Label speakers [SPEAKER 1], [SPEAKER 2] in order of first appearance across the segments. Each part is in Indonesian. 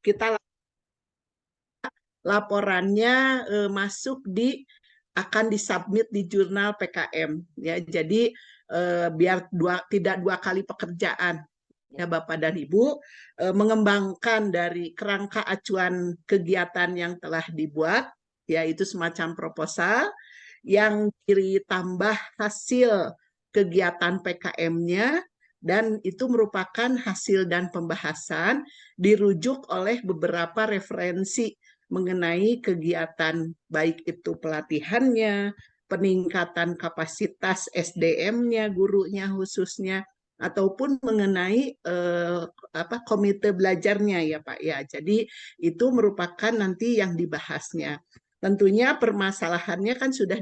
[SPEAKER 1] kita laporannya masuk akan disubmit di jurnal PKM ya. Jadi biar tidak dua kali pekerjaan ya Bapak dan Ibu, mengembangkan dari kerangka acuan kegiatan yang telah dibuat, yaitu semacam proposal yang ditambah hasil kegiatan PKM-nya, dan itu merupakan hasil dan pembahasan dirujuk oleh beberapa referensi mengenai kegiatan, baik itu pelatihannya, peningkatan kapasitas SDM-nya, gurunya khususnya, ataupun mengenai komite belajarnya ya Pak ya. Jadi itu merupakan nanti yang dibahasnya. Tentunya permasalahannya kan sudah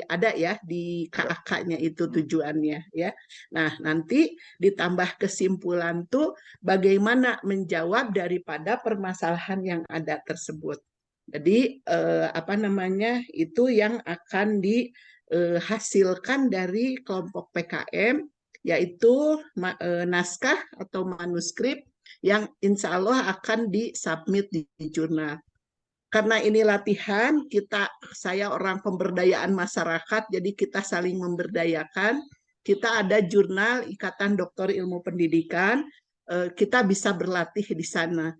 [SPEAKER 1] ada ya di KAK-nya itu tujuannya ya. Nah, nanti ditambah kesimpulan tuh bagaimana menjawab daripada permasalahan yang ada tersebut. Jadi itu yang akan dihasilkan dari kelompok PKM, yaitu naskah atau manuskrip yang insya Allah akan disubmit di jurnal. Karena ini latihan, saya orang pemberdayaan masyarakat, jadi kita saling memberdayakan. Kita ada jurnal Ikatan Dokter Ilmu Pendidikan, kita bisa berlatih di sana.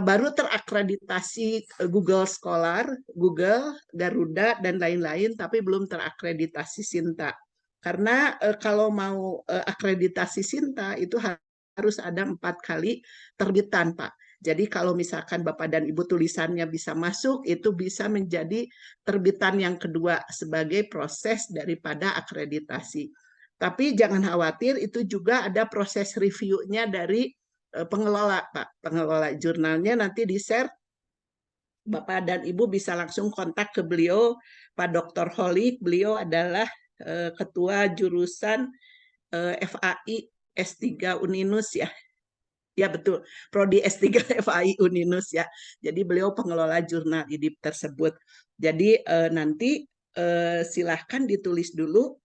[SPEAKER 1] Baru terakreditasi Google Scholar, Google, Garuda, dan lain-lain, tapi belum terakreditasi Sinta. Karena kalau mau akreditasi Sinta, itu harus ada 4 kali terbitan, Pak. Jadi kalau misalkan Bapak dan Ibu tulisannya bisa masuk, itu bisa menjadi terbitan yang kedua sebagai proses daripada akreditasi. Tapi jangan khawatir, itu juga ada proses reviewnya dari pengelola, Pak. Pengelola jurnalnya nanti di-share, Bapak dan Ibu bisa langsung kontak ke beliau, Pak Dr. Holik. Beliau adalah Ketua Jurusan FAI S3 Uninus ya. Ya betul, Prodi S3 FAI Uninus ya. Jadi beliau pengelola jurnal IDIP tersebut. Jadi nanti silahkan ditulis dulu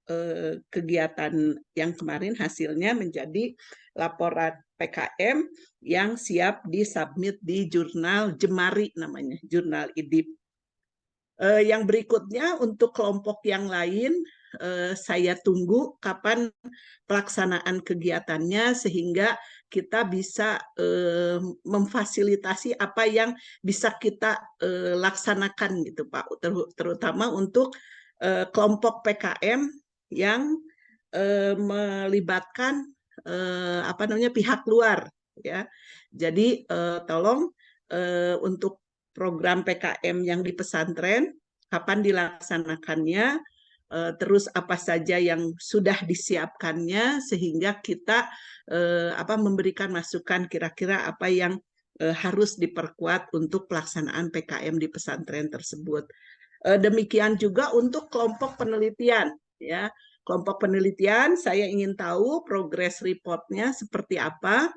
[SPEAKER 1] kegiatan yang kemarin hasilnya menjadi laporan PKM yang siap disubmit di jurnal Jemari namanya, jurnal IDIP. Yang berikutnya untuk kelompok yang lain, saya tunggu kapan pelaksanaan kegiatannya sehingga kita bisa memfasilitasi apa yang bisa kita laksanakan gitu Pak, terutama untuk kelompok PKM yang melibatkan pihak luar ya. Jadi tolong untuk program PKM yang di pesantren, kapan dilaksanakannya, terus apa saja yang sudah disiapkannya, sehingga kita memberikan masukan kira-kira apa yang harus diperkuat untuk pelaksanaan PKM di pesantren tersebut. Demikian juga untuk kelompok penelitian, ya. Kelompok penelitian, saya ingin tahu progress reportnya seperti apa.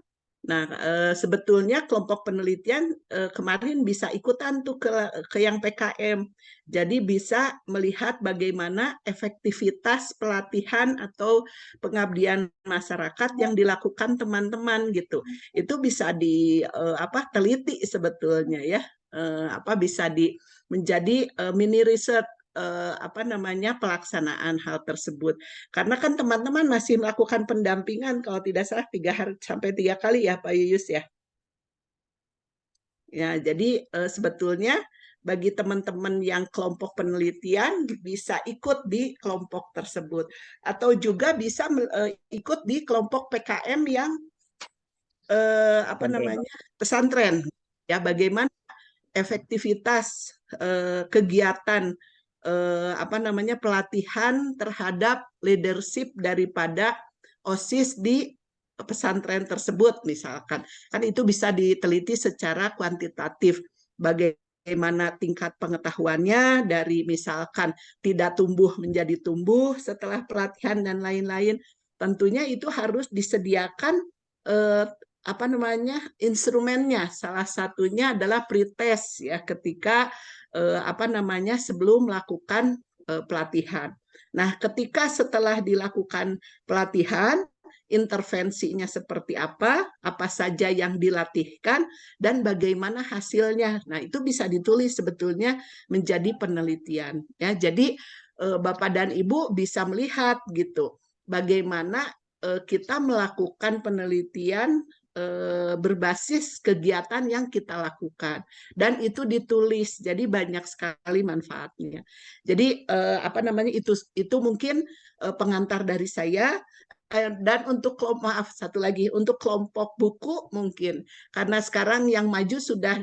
[SPEAKER 1] Nah, sebetulnya kelompok penelitian kemarin bisa ikutan tuh ke yang PKM. Jadi bisa melihat bagaimana efektivitas pelatihan atau pengabdian masyarakat yang dilakukan teman-teman gitu. Itu bisa diteliti sebetulnya ya. Bisa menjadi mini riset pelaksanaan hal tersebut. Karena kan teman-teman masih melakukan pendampingan kalau tidak salah 3 kali ya Pak Yuyus ya. Ya, jadi sebetulnya bagi teman-teman yang kelompok penelitian bisa ikut di kelompok tersebut atau juga bisa ikut di kelompok PKM yang pesantren. Ya, bagaimana efektivitas kegiatan pelatihan terhadap leadership daripada OSIS di pesantren tersebut misalkan. Kan itu bisa diteliti secara kuantitatif, bagaimana tingkat pengetahuannya dari misalkan tidak tumbuh menjadi tumbuh setelah pelatihan dan lain-lain. Tentunya itu harus disediakan instrumennya. Salah satunya adalah pretest ya, ketika sebelum melakukan pelatihan. Nah, ketika setelah dilakukan pelatihan intervensinya seperti apa saja yang dilatihkan, dan bagaimana hasilnya. Nah, itu bisa ditulis sebetulnya menjadi penelitian. Ya, jadi Bapak dan Ibu bisa melihat gitu, bagaimana kita melakukan penelitian berbasis kegiatan yang kita lakukan, dan itu ditulis, jadi banyak sekali manfaatnya. Jadi apa namanya, itu mungkin pengantar dari saya. Dan untuk maaf, satu lagi, untuk kelompok buku mungkin karena sekarang yang maju sudah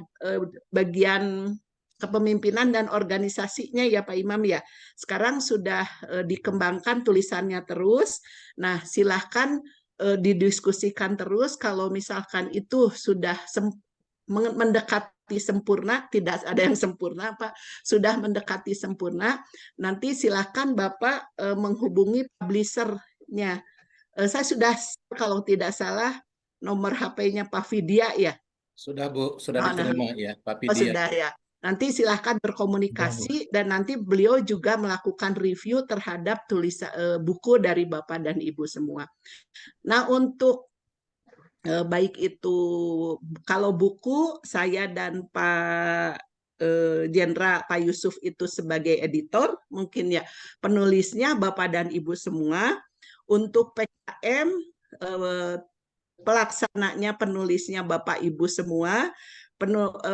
[SPEAKER 1] bagian kepemimpinan dan organisasinya ya Pak Imam ya. Sekarang sudah dikembangkan tulisannya terus. Nah, silahkan didiskusikan terus. Kalau misalkan itu sudah mendekati sempurna, tidak ada yang sempurna Pak, sudah mendekati sempurna, nanti silahkan Bapak menghubungi publishernya. Saya sudah, kalau tidak salah, nomor HP-nya Pak Vidya ya.
[SPEAKER 2] Sudah Bu, sudah
[SPEAKER 1] Nah,
[SPEAKER 2] diterima ya Pak
[SPEAKER 1] oh,
[SPEAKER 2] Vidya.
[SPEAKER 1] sudah ya. Nanti silahkan berkomunikasi, dan nanti beliau juga melakukan review terhadap tulisan buku dari Bapak dan Ibu semua. Nah, untuk baik itu kalau buku, saya dan Pak Jenderal Pak Yusuf itu sebagai editor, mungkin ya penulisnya Bapak dan Ibu semua. Untuk PKM pelaksananya penulisnya Bapak Ibu semua.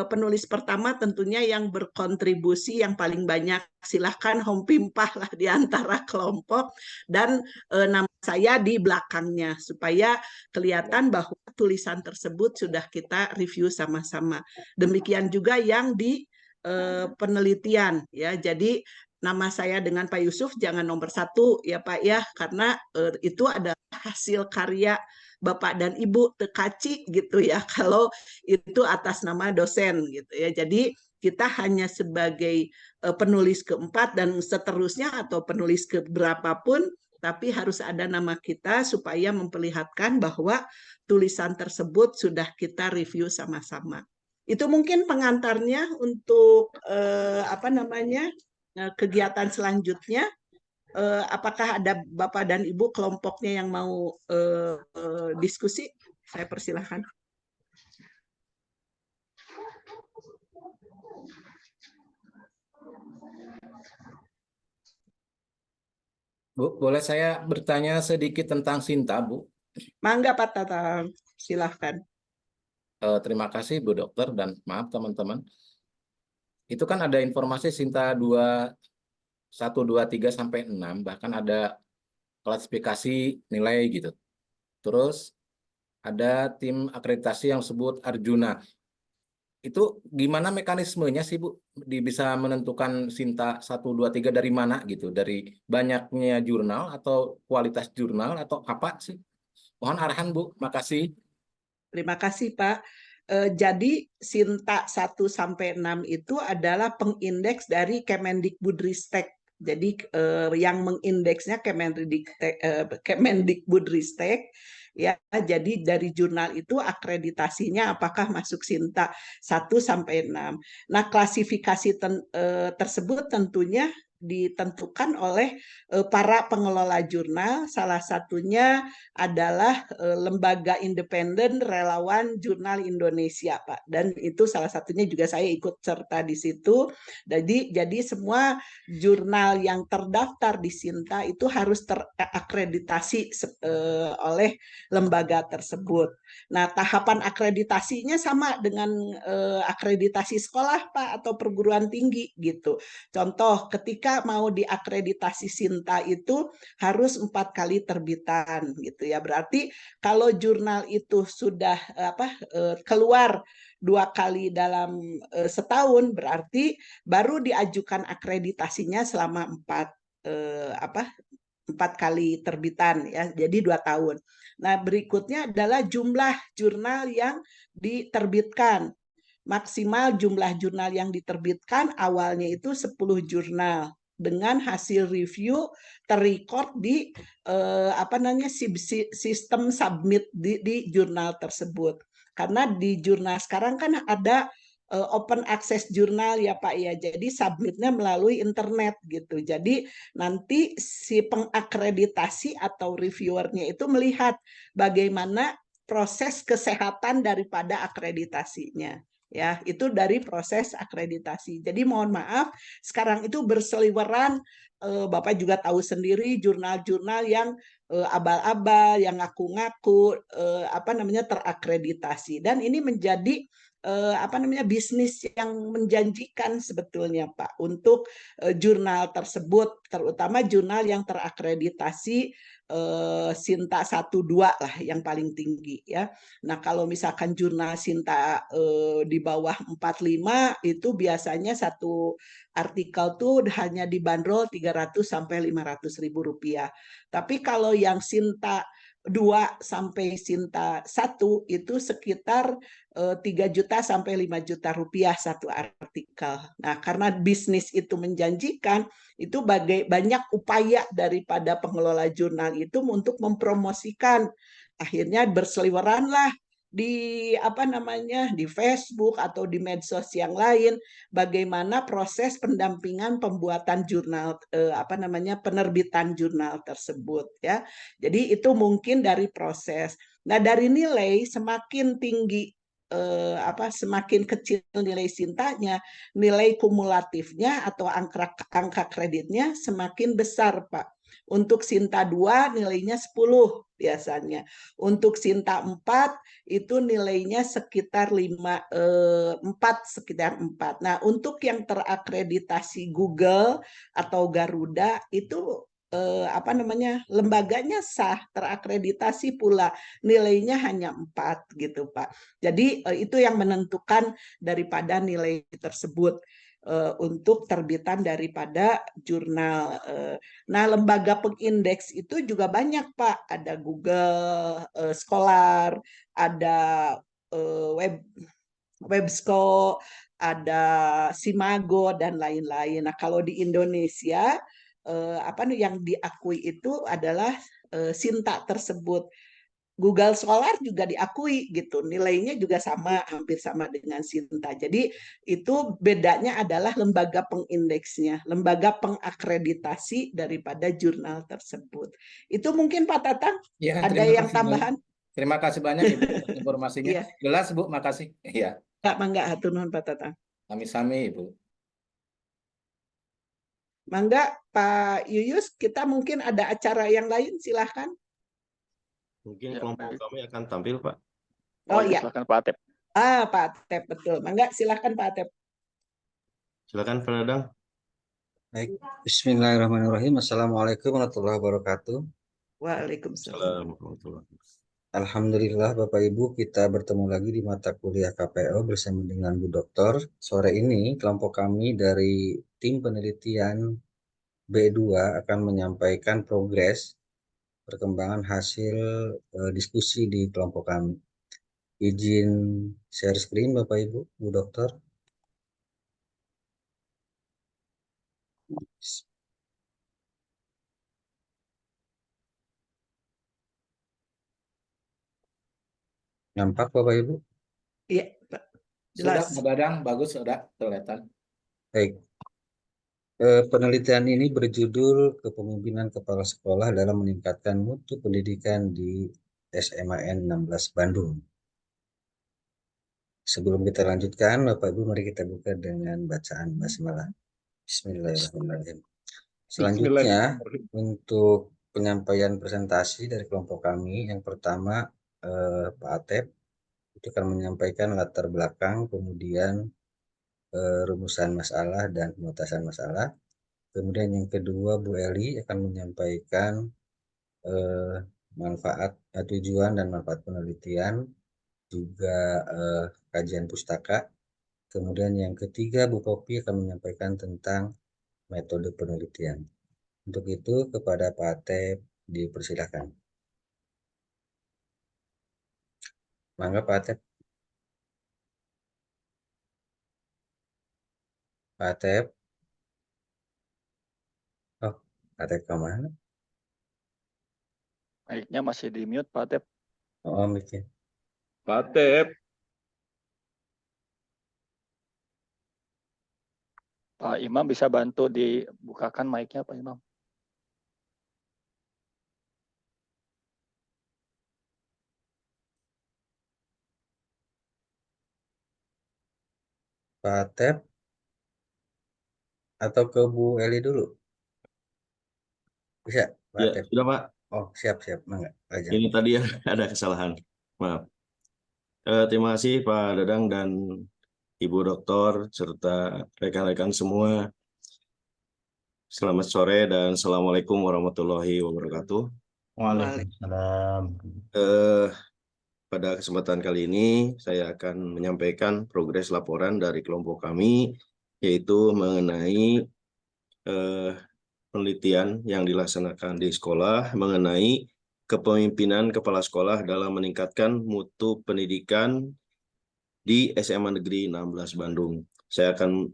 [SPEAKER 1] Penulis pertama tentunya yang berkontribusi yang paling banyak, silahkan home pimpah lah di antara kelompok, dan nama saya di belakangnya supaya kelihatan bahwa tulisan tersebut sudah kita review sama-sama. Demikian juga yang di penelitian ya. Jadi nama saya dengan Pak Yusuf jangan nomor 1 ya Pak ya, karena itu adalah hasil karya Bapak dan Ibu tekaci gitu ya, kalau itu atas nama dosen gitu ya. Jadi kita hanya sebagai penulis keempat dan seterusnya, atau penulis keberapapun, tapi harus ada nama kita supaya memperlihatkan bahwa tulisan tersebut sudah kita review sama-sama. Itu mungkin pengantarnya untuk apa namanya, kegiatan selanjutnya. Apakah ada Bapak dan Ibu kelompoknya yang mau diskusi? Saya persilahkan.
[SPEAKER 2] Bu, boleh saya bertanya sedikit tentang Sinta, Bu?
[SPEAKER 1] Mangga Pak Tatang, silahkan.
[SPEAKER 2] Terima kasih Bu Dokter, dan maaf teman-teman. Itu kan ada informasi Sinta 1, 2, 3 sampai 6, bahkan ada klasifikasi nilai gitu. Terus ada tim akreditasi yang disebut Arjuna. Itu gimana mekanismenya sih Bu? Bisa menentukan Sinta 1, 2, 3 dari mana gitu? Dari banyaknya jurnal atau kualitas jurnal atau apa sih? Mohon arahan Bu, makasih.
[SPEAKER 1] Terima kasih Pak. Jadi Sinta 1 sampai 6 itu adalah pengindeks dari Kemendikbudristek. Jadi yang mengindeksnya Kemendikbudristek ya. Jadi dari jurnal itu akreditasinya apakah masuk Sinta 1 sampai 6. Nah, klasifikasi tersebut tentunya ditentukan oleh para pengelola jurnal. Salah satunya adalah lembaga independen relawan jurnal Indonesia, Pak. Dan itu salah satunya juga saya ikut serta di situ. Jadi semua jurnal yang terdaftar di Sinta itu harus terakreditasi oleh lembaga tersebut. Nah, tahapan akreditasinya sama dengan akreditasi sekolah, Pak, atau perguruan tinggi gitu. Contoh, ketika mau diakreditasi Sinta itu harus 4 kali terbitan gitu ya. Berarti kalau jurnal itu sudah keluar 2 kali dalam setahun, berarti baru diajukan akreditasinya selama 4 kali terbitan ya. Jadi 2 tahun. Nah, berikutnya adalah jumlah jurnal yang diterbitkan. Maksimal jumlah jurnal yang diterbitkan awalnya itu 10 jurnal dengan hasil review terrecord di sistem submit di jurnal tersebut. Karena di jurnal sekarang kan ada open access jurnal ya Pak ya. Jadi submitnya melalui internet gitu. Jadi nanti si pengakreditasi atau reviewernya itu melihat bagaimana proses kesehatan daripada akreditasinya. Ya, itu dari proses akreditasi. Jadi mohon maaf, sekarang itu berseliweran, Bapak juga tahu sendiri jurnal-jurnal yang abal-abal, yang ngaku-ngaku apa namanya terakreditasi, dan ini menjadi apa namanya bisnis yang menjanjikan sebetulnya Pak untuk jurnal tersebut, terutama jurnal yang terakreditasi Sinta 1-2 lah yang paling tinggi ya. Nah, kalau misalkan jurnal Sinta di bawah 45 itu biasanya satu artikel tuh hanya dibanderol 300 sampai 500 ribu rupiah. Tapi kalau yang Sinta 2 sampai Sinta 1 itu sekitar 3 juta sampai 5 juta rupiah satu artikel. Nah, karena bisnis itu menjanjikan, itu banyak upaya daripada pengelola jurnal itu untuk mempromosikan. Akhirnya berseliweranlah di apa namanya di Facebook atau di medsos yang lain bagaimana proses pendampingan pembuatan jurnal apa namanya penerbitan jurnal tersebut ya. Jadi itu mungkin dari proses. Nah, dari nilai semakin tinggi apa semakin kecil nilai Sintanya, nilai kumulatifnya atau angka kreditnya semakin besar, Pak. Untuk Sinta 2 nilainya 10 biasanya. Untuk Sinta 4 itu nilainya sekitar 4 sekitar 4. Nah, untuk yang terakreditasi Google atau Garuda itu apa namanya lembaganya sah terakreditasi pula nilainya hanya 4 gitu Pak. Jadi itu yang menentukan daripada nilai tersebut untuk terbitan daripada jurnal. Nah, lembaga pengindeks itu juga banyak Pak. Ada Google Scholar, ada web Websco, ada Simago dan lain-lain. Nah, kalau di Indonesia apa yang diakui itu adalah Sinta tersebut. Google Scholar juga diakui gitu, nilainya juga sama, hampir sama dengan Sinta. Jadi itu bedanya adalah lembaga pengindeksnya, lembaga pengakreditasi daripada jurnal tersebut. Itu mungkin Pak Tatang,
[SPEAKER 2] Ya,
[SPEAKER 1] ada
[SPEAKER 2] terima
[SPEAKER 1] yang
[SPEAKER 2] kasih banyak.
[SPEAKER 1] tambahan?
[SPEAKER 2] Terima kasih banyak Ibu atas informasinya.
[SPEAKER 1] Iya,
[SPEAKER 2] Jelas Bu, makasih. Iya,
[SPEAKER 1] Kak Mangga hatur nuhun Pak Tatang.
[SPEAKER 2] sami-sami Ibu.
[SPEAKER 1] Mangga Pak Yuyus, kita mungkin ada acara yang lain, silahkan.
[SPEAKER 3] Mungkin
[SPEAKER 4] Ya,
[SPEAKER 3] kelompok
[SPEAKER 4] baik.
[SPEAKER 3] kami akan tampil, Pak.
[SPEAKER 1] Oh
[SPEAKER 4] Ya,
[SPEAKER 1] iya,
[SPEAKER 4] silakan Pak Atep.
[SPEAKER 1] Pak Atep, betul. Mangga silahkan Pak Atep.
[SPEAKER 3] Silakan, Pak Dadang.
[SPEAKER 5] Baik, Bismillahirrahmanirrahim. Assalamualaikum warahmatullahi wabarakatuh.
[SPEAKER 1] Waalaikumsalam.
[SPEAKER 3] Assalamualaikum.
[SPEAKER 5] Alhamdulillah Bapak Ibu, kita bertemu lagi di mata kuliah KPO bersama dengan Bu Dokter. Sore ini kelompok kami dari tim penelitian B2 akan menyampaikan progres perkembangan hasil diskusi di kelompok kami. Izin share screen Bapak Ibu, Bu Dokter. Nampak Bapak Ibu?
[SPEAKER 1] Iya, Pak.
[SPEAKER 2] Sudah,
[SPEAKER 1] Jelas.
[SPEAKER 2] Pak Dadang, bagus, sudah kelihatan.
[SPEAKER 5] Baik. Penelitian ini berjudul Kepemimpinan Kepala Sekolah dalam Meningkatkan Mutu Pendidikan di SMAN 16 Bandung. Sebelum kita lanjutkan, Bapak Ibu, mari kita buka dengan bacaan basmalah. Bismillahirrahmanirrahim. Selanjutnya, untuk penyampaian presentasi dari kelompok kami, yang pertama Pak Atep itu akan menyampaikan latar belakang, kemudian rumusan masalah dan penutasan masalah. Kemudian yang kedua Bu Eli akan menyampaikan manfaat, tujuan dan manfaat penelitian, juga kajian pustaka. Kemudian yang ketiga Bu Popi akan menyampaikan tentang metode penelitian. Untuk itu kepada Pak Atep dipersilakan. Mangga Pak Atep. Pak Atep. Oh, Pak Atep kemana?
[SPEAKER 4] Mic-nya masih di mute Pak Atep.
[SPEAKER 5] Oh, mikir.
[SPEAKER 3] Pak Atep.
[SPEAKER 4] Pak Imam bisa bantu dibukakan mic-nya Pak Imam.
[SPEAKER 5] Pak Atep atau ke Bu Eli dulu? Bisa, Pak
[SPEAKER 3] Ya,
[SPEAKER 5] Atep.
[SPEAKER 3] sudah Pak.
[SPEAKER 5] Oh, siap. Mangga, aja.
[SPEAKER 3] Ini tadi ya ada kesalahan. Maaf. Terima kasih Pak Dadang dan Ibu Doktor serta rekan-rekan semua. Selamat sore dan Assalamualaikum warahmatullahi wabarakatuh.
[SPEAKER 2] Waalaikumsalam.
[SPEAKER 3] Eh, Pada kesempatan kali ini saya akan menyampaikan progres laporan dari kelompok kami, yaitu mengenai penelitian yang dilaksanakan di sekolah mengenai kepemimpinan kepala sekolah dalam meningkatkan mutu pendidikan di SMA Negeri 16 Bandung. Saya akan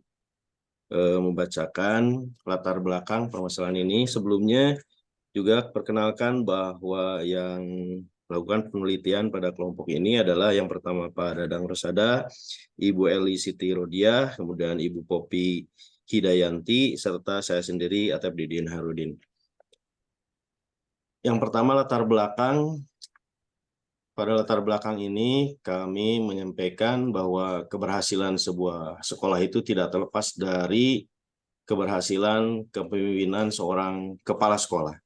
[SPEAKER 3] membacakan latar belakang permasalahan ini. Sebelumnya juga perkenalkan bahwa yang melakukan penelitian pada kelompok ini adalah yang pertama Pak Dadang Rosada, Ibu Eli Siti Rodia, kemudian Ibu Popi Hidayanti, serta saya sendiri Atep Didin Harudin. Yang pertama latar belakang. Pada latar belakang ini kami menyampaikan bahwa keberhasilan sebuah sekolah itu tidak terlepas dari keberhasilan kepemimpinan seorang kepala sekolah.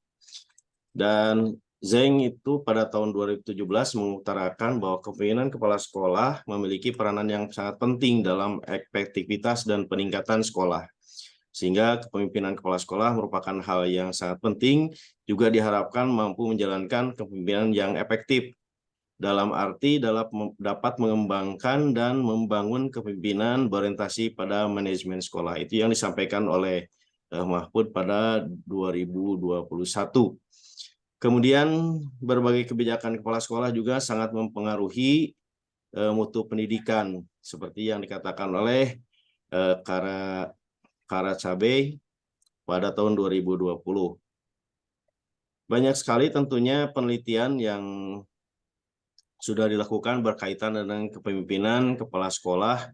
[SPEAKER 3] Dan Zeng itu pada tahun 2017 mengutarakan bahwa kepemimpinan kepala sekolah memiliki peranan yang sangat penting dalam efektivitas dan peningkatan sekolah. Sehingga kepemimpinan kepala sekolah merupakan hal yang sangat penting, juga diharapkan mampu menjalankan kepemimpinan yang efektif, dalam arti dapat mengembangkan dan membangun kepemimpinan berorientasi pada manajemen sekolah. Itu yang disampaikan oleh Mahfud pada 2021. Kemudian berbagai kebijakan kepala sekolah juga sangat mempengaruhi mutu pendidikan, seperti yang dikatakan oleh Kara Cabe pada tahun 2020. Banyak sekali tentunya penelitian yang sudah dilakukan berkaitan dengan kepemimpinan kepala sekolah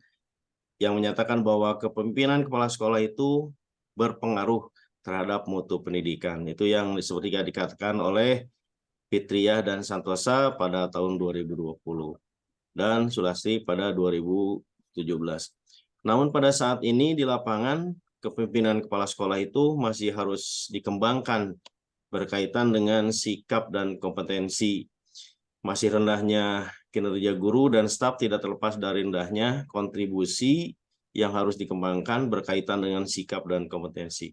[SPEAKER 3] yang menyatakan bahwa kepemimpinan kepala sekolah itu berpengaruh terhadap mutu pendidikan. Itu yang seperti dikatakan oleh Fitriah dan Santosa pada tahun 2020 dan Sulastri pada 2017. Namun pada saat ini di lapangan kepemimpinan kepala sekolah itu masih harus dikembangkan berkaitan dengan sikap dan kompetensi. Masih rendahnya kinerja guru dan staf tidak terlepas dari rendahnya kontribusi yang harus dikembangkan berkaitan dengan sikap dan kompetensi.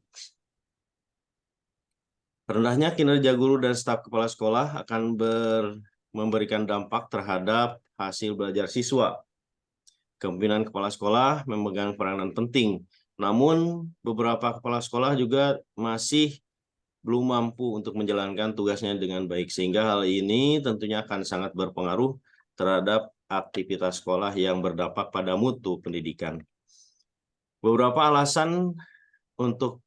[SPEAKER 3] Rendahnya kinerja guru dan staf kepala sekolah akan memberikan dampak terhadap hasil belajar siswa. Kepemimpinan kepala sekolah memegang peranan penting, namun beberapa kepala sekolah juga masih belum mampu untuk menjalankan tugasnya dengan baik, sehingga hal ini tentunya akan sangat berpengaruh terhadap aktivitas sekolah yang berdampak pada mutu pendidikan. Beberapa alasan untuk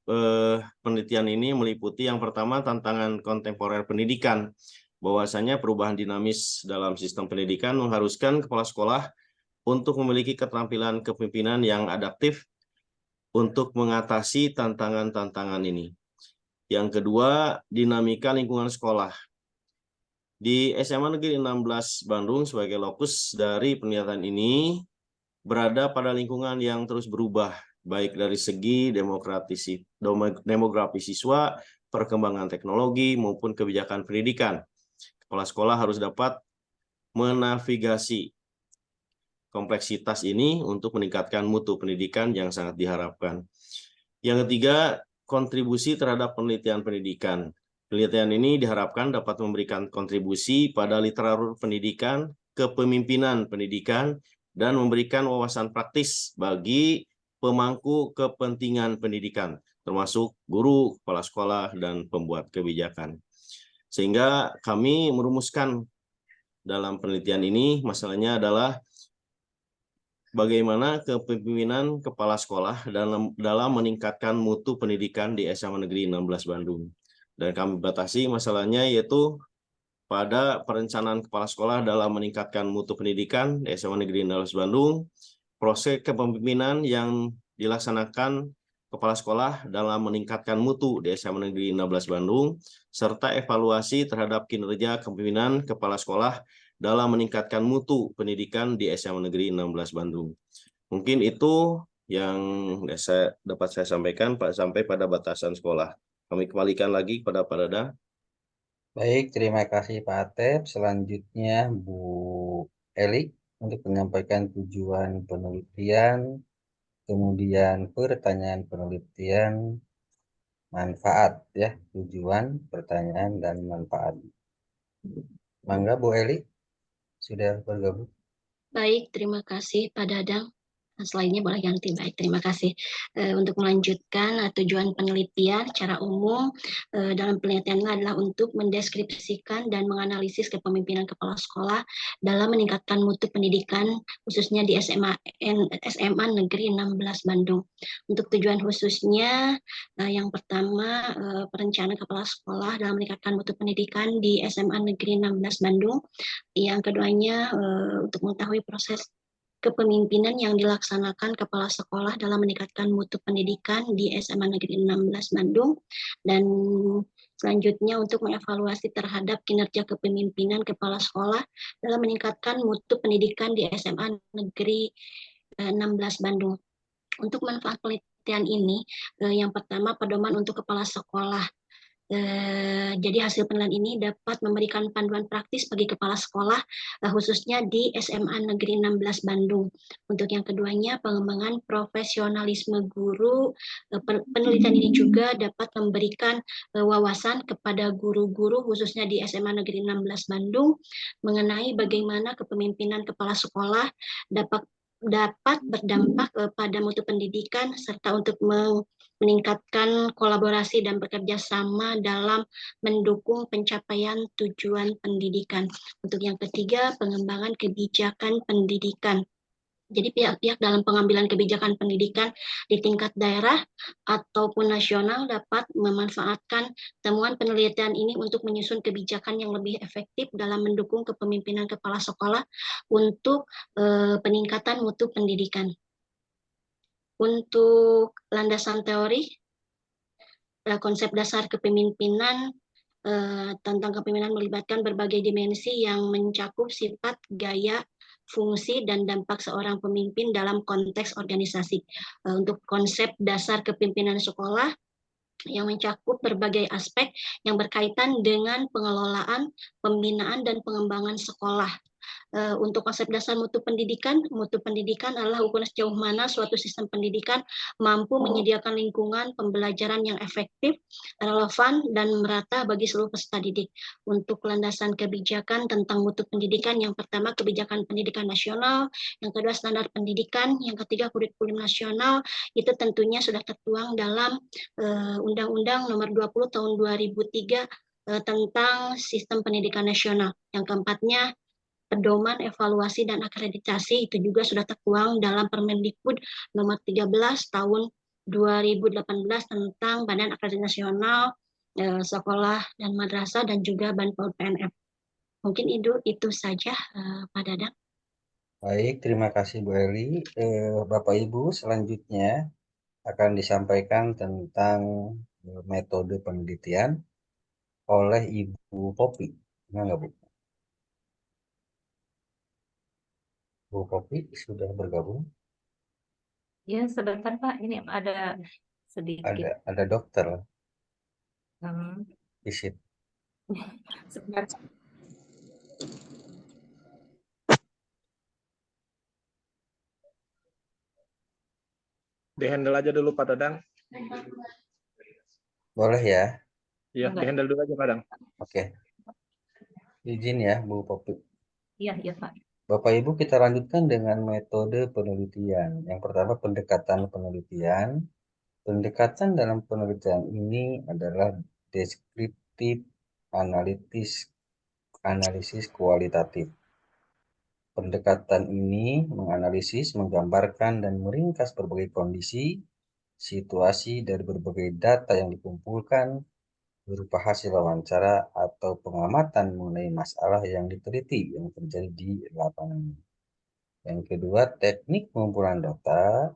[SPEAKER 3] penelitian ini meliputi yang pertama tantangan kontemporer pendidikan, bahwasanya perubahan dinamis dalam sistem pendidikan mengharuskan kepala sekolah untuk memiliki keterampilan kepemimpinan yang adaptif untuk mengatasi tantangan-tantangan ini. Yang kedua, dinamika lingkungan sekolah. Di SMA Negeri 16 Bandung sebagai lokus dari penelitian ini berada pada lingkungan yang terus berubah, baik dari segi demografi siswa, perkembangan teknologi, maupun kebijakan pendidikan. Kepala sekolah harus dapat menavigasi kompleksitas ini untuk meningkatkan mutu pendidikan yang sangat diharapkan. Yang ketiga, kontribusi terhadap penelitian pendidikan. Penelitian ini diharapkan dapat memberikan kontribusi pada literatur pendidikan, kepemimpinan pendidikan, dan memberikan wawasan praktis bagi pemangku kepentingan pendidikan, termasuk guru, kepala sekolah, dan pembuat kebijakan. Sehingga kami merumuskan dalam penelitian ini, masalahnya adalah bagaimana kepemimpinan kepala sekolah dalam meningkatkan mutu pendidikan di SMA Negeri 16 Bandung. Dan kami batasi masalahnya yaitu pada perencanaan kepala sekolah dalam meningkatkan mutu pendidikan di SMA Negeri 16 Bandung, proses kepemimpinan yang dilaksanakan kepala sekolah dalam meningkatkan mutu di SMA Negeri 16 Bandung, serta evaluasi terhadap kinerja kepemimpinan kepala sekolah dalam meningkatkan mutu pendidikan di SMA Negeri 16 Bandung. Mungkin itu yang dapat saya sampaikan Pak, sampai pada batasan sekolah. Kami kembalikan lagi kepada Pak Dadang.
[SPEAKER 5] Baik, terima kasih Pak Atep. Selanjutnya Bu Eli untuk menyampaikan tujuan penelitian, kemudian pertanyaan penelitian, manfaat ya, tujuan, pertanyaan, dan manfaat. Mangga Bu Eli sudah bergabung.
[SPEAKER 6] Baik, terima kasih Pak Dadang. Slide-nya boleh ganti. Baik, terima kasih. Untuk melanjutkan tujuan penelitian secara umum dalam penelitian adalah untuk mendeskripsikan dan menganalisis kepemimpinan kepala sekolah dalam meningkatkan mutu pendidikan khususnya di SMA Negeri 16 Bandung. Untuk tujuan khususnya yang pertama perencanaan kepala sekolah dalam meningkatkan mutu pendidikan di SMA Negeri 16 Bandung. Yang keduanya untuk mengetahui proses kepemimpinan yang dilaksanakan kepala sekolah dalam meningkatkan mutu pendidikan di SMA Negeri 16 Bandung, dan selanjutnya untuk mengevaluasi terhadap kinerja kepemimpinan kepala sekolah dalam meningkatkan mutu pendidikan di SMA Negeri 16 Bandung. Untuk manfaat penelitian ini, yang pertama pedoman untuk kepala sekolah. Jadi hasil penelitian ini dapat memberikan panduan praktis bagi kepala sekolah khususnya di SMA Negeri 16 Bandung. Untuk yang keduanya pengembangan profesionalisme guru. Penelitian ini juga dapat memberikan wawasan kepada guru-guru khususnya di SMA Negeri 16 Bandung mengenai bagaimana kepemimpinan kepala sekolah dapat berdampak pada mutu pendidikan serta untuk meningkatkan kolaborasi dan bekerja sama dalam mendukung pencapaian tujuan pendidikan. Untuk yang ketiga, pengembangan kebijakan pendidikan. Jadi pihak-pihak dalam pengambilan kebijakan pendidikan di tingkat daerah ataupun nasional dapat memanfaatkan temuan penelitian ini untuk menyusun kebijakan yang lebih efektif dalam mendukung kepemimpinan kepala sekolah untuk peningkatan mutu pendidikan. Untuk landasan teori, konsep dasar kepemimpinan tentang kepemimpinan melibatkan berbagai dimensi yang mencakup sifat, gaya, fungsi, dan dampak seorang pemimpin dalam konteks organisasi. Untuk konsep dasar kepemimpinan sekolah yang mencakup berbagai aspek yang berkaitan dengan pengelolaan, pembinaan, dan pengembangan sekolah. Untuk konsep dasar mutu pendidikan adalah ukuran sejauh mana suatu sistem pendidikan mampu menyediakan lingkungan pembelajaran yang efektif, relevan, dan merata bagi seluruh peserta didik. Untuk landasan kebijakan tentang mutu pendidikan, yang pertama kebijakan pendidikan nasional, yang kedua standar pendidikan, yang ketiga kurikulum nasional, itu tentunya sudah tertuang dalam Undang-Undang Nomor 20 Tahun 2003 tentang Sistem Pendidikan Nasional. Yang keempatnya pedoman evaluasi dan akreditasi, itu juga sudah tertuang dalam Permendikbud Nomor 13 Tahun 2018 tentang Badan Akreditasi Nasional Sekolah dan Madrasah dan juga Banpol PNF. Mungkin itu saja Pak Dadang.
[SPEAKER 5] Baik, terima kasih Bu Eli. Bapak Ibu, selanjutnya akan disampaikan tentang metode penelitian oleh Ibu Popi. Enggak, Bu? Bu Popi sudah bergabung?
[SPEAKER 7] Ya, sebentar Pak. Ini ada sedikit.
[SPEAKER 5] Ada dokter
[SPEAKER 7] Hmm,
[SPEAKER 5] visit.
[SPEAKER 7] sebentar.
[SPEAKER 4] Di-handle aja dulu Pak Dadang.
[SPEAKER 5] Boleh ya?
[SPEAKER 4] Iya, di-handle dulu aja Pak Dadang.
[SPEAKER 5] Oke. Izin ya, Bu Popi.
[SPEAKER 7] Iya, iya Pak.
[SPEAKER 5] Bapak Ibu, kita lanjutkan dengan metode penelitian. Yang pertama, pendekatan penelitian. Pendekatan dalam penelitian ini adalah deskriptif, analisis kualitatif. Pendekatan ini menganalisis, menggambarkan, dan meringkas berbagai kondisi, situasi dari berbagai data yang dikumpulkan berupa hasil wawancara atau pengamatan mengenai masalah yang diteliti yang terjadi di lapangan. Yang kedua, teknik pengumpulan data.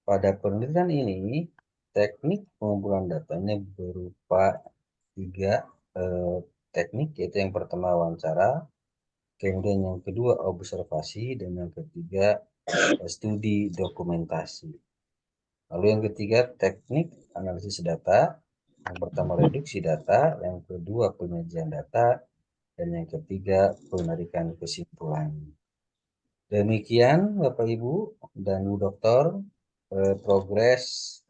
[SPEAKER 5] pada penelitian ini teknik pengumpulan datanya berupa 3 teknik, yaitu yang pertama wawancara, kemudian yang kedua observasi, dan yang ketiga studi dokumentasi. Lalu yang ketiga teknik analisis data. Yang pertama reduksi data, yang kedua penyajian data, dan yang ketiga penarikan kesimpulan. Demikian Bapak Ibu dan Bu Dokter, progres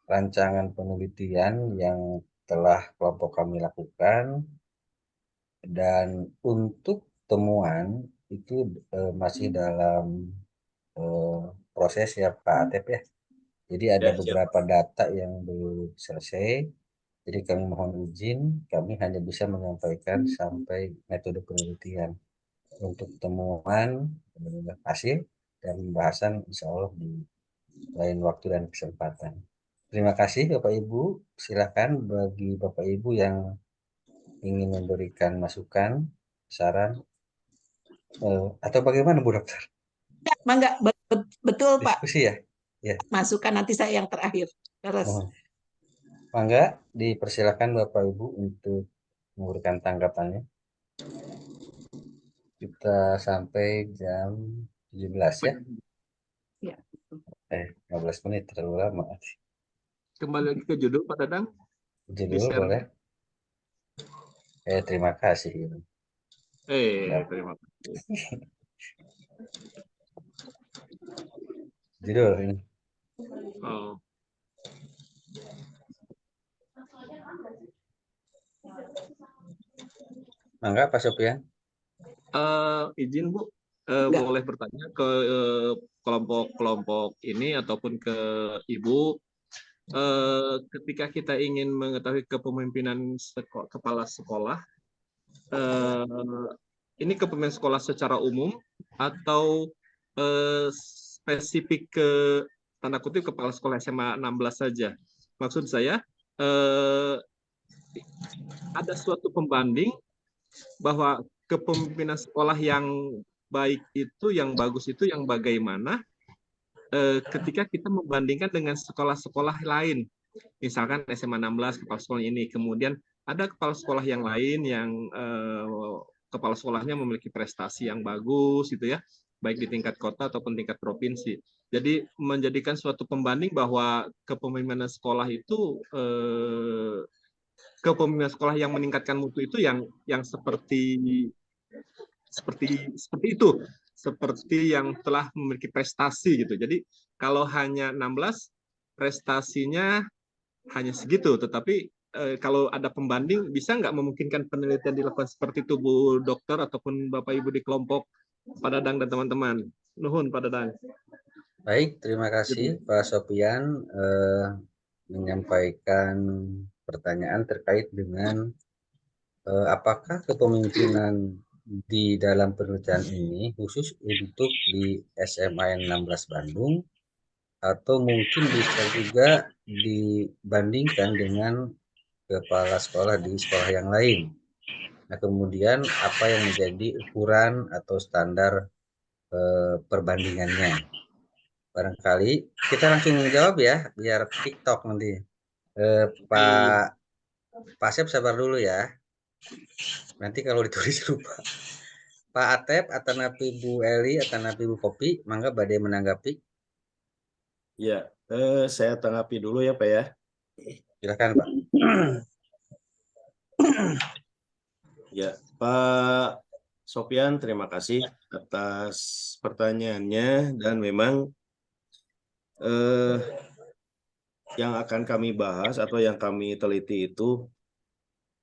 [SPEAKER 5] rancangan penelitian yang telah kelompok kami lakukan, dan untuk temuan itu masih dalam proses ya Pak Atep ya. Jadi ada beberapa data yang belum selesai. Jadi kami mohon izin, kami hanya bisa menyampaikan sampai metode penelitian. Untuk temuan hasil dan pembahasan insya Allah di lain waktu dan kesempatan. Terima kasih Bapak Ibu. Silakan bagi Bapak Ibu yang ingin memberikan masukan, saran, atau bagaimana Bu Dokter?
[SPEAKER 1] Mangga, betul Pak.
[SPEAKER 5] Diskusi ya? Ya.
[SPEAKER 1] Masukan nanti saya yang terakhir. Terus.
[SPEAKER 5] Mangga, dipersilakan Bapak Ibu untuk memberikan tanggapannya. Kita sampai jam 17 ya?
[SPEAKER 1] Ya.
[SPEAKER 5] 15 menit terlalu lama.
[SPEAKER 4] Kembali lagi ke judul Pak Dadang.
[SPEAKER 5] Judul boleh? Terima kasih.
[SPEAKER 4] Terima kasih.
[SPEAKER 5] Judul ini.
[SPEAKER 4] Oh.
[SPEAKER 5] Mangga Pak Sofian.
[SPEAKER 4] Izin Bu, boleh bertanya ke kelompok-kelompok ini ataupun ke Ibu, ketika kita ingin mengetahui kepemimpinan kepala sekolah, ini kepemimpinan sekolah secara umum atau spesifik ke tanda kutip kepala sekolah SMA 16 saja? Maksud saya, ada suatu pembanding bahwa kepemimpinan sekolah yang baik itu, yang bagus itu, yang bagaimana ketika kita membandingkan dengan sekolah-sekolah lain. Misalkan SMA 16 kepala sekolah ini, kemudian ada kepala sekolah yang lain yang kepala sekolahnya memiliki prestasi yang bagus gitu ya, baik di tingkat kota ataupun tingkat provinsi. Jadi menjadikan suatu pembanding bahwa kepemimpinan sekolah itu kepemimpinan sekolah yang meningkatkan mutu itu yang seperti itu, seperti yang telah memiliki prestasi gitu. Jadi kalau hanya 16 prestasinya hanya segitu, tetapi kalau ada pembanding bisa nggak memungkinkan penelitian dilakukan seperti itu Bu Dokter ataupun Bapak Ibu di kelompok Pak Dadang dan teman-teman. Nuhun Pak Dadang.
[SPEAKER 5] Baik, terima kasih Pak Sofian menyampaikan pertanyaan terkait dengan apakah kepemimpinan di dalam penelitian ini khusus untuk di SMA 16 Bandung atau mungkin bisa juga dibandingkan dengan kepala sekolah di sekolah yang lain. Nah, kemudian apa yang menjadi ukuran atau standar perbandingannya? Barangkali kita langsung menjawab ya, biar TikTok nanti. Pak Asep sabar dulu ya. Nanti kalau ditulis lupa. Pak Atep, Atanapi Bu Eli, Atanapi Bu Kopi, mangga badai menanggapi.
[SPEAKER 3] Ya, saya tanggapi dulu ya Pak ya.
[SPEAKER 5] Silakan Pak.
[SPEAKER 3] Ya, Pak Sofian, terima kasih atas pertanyaannya, dan memang yang akan kami bahas atau yang kami teliti itu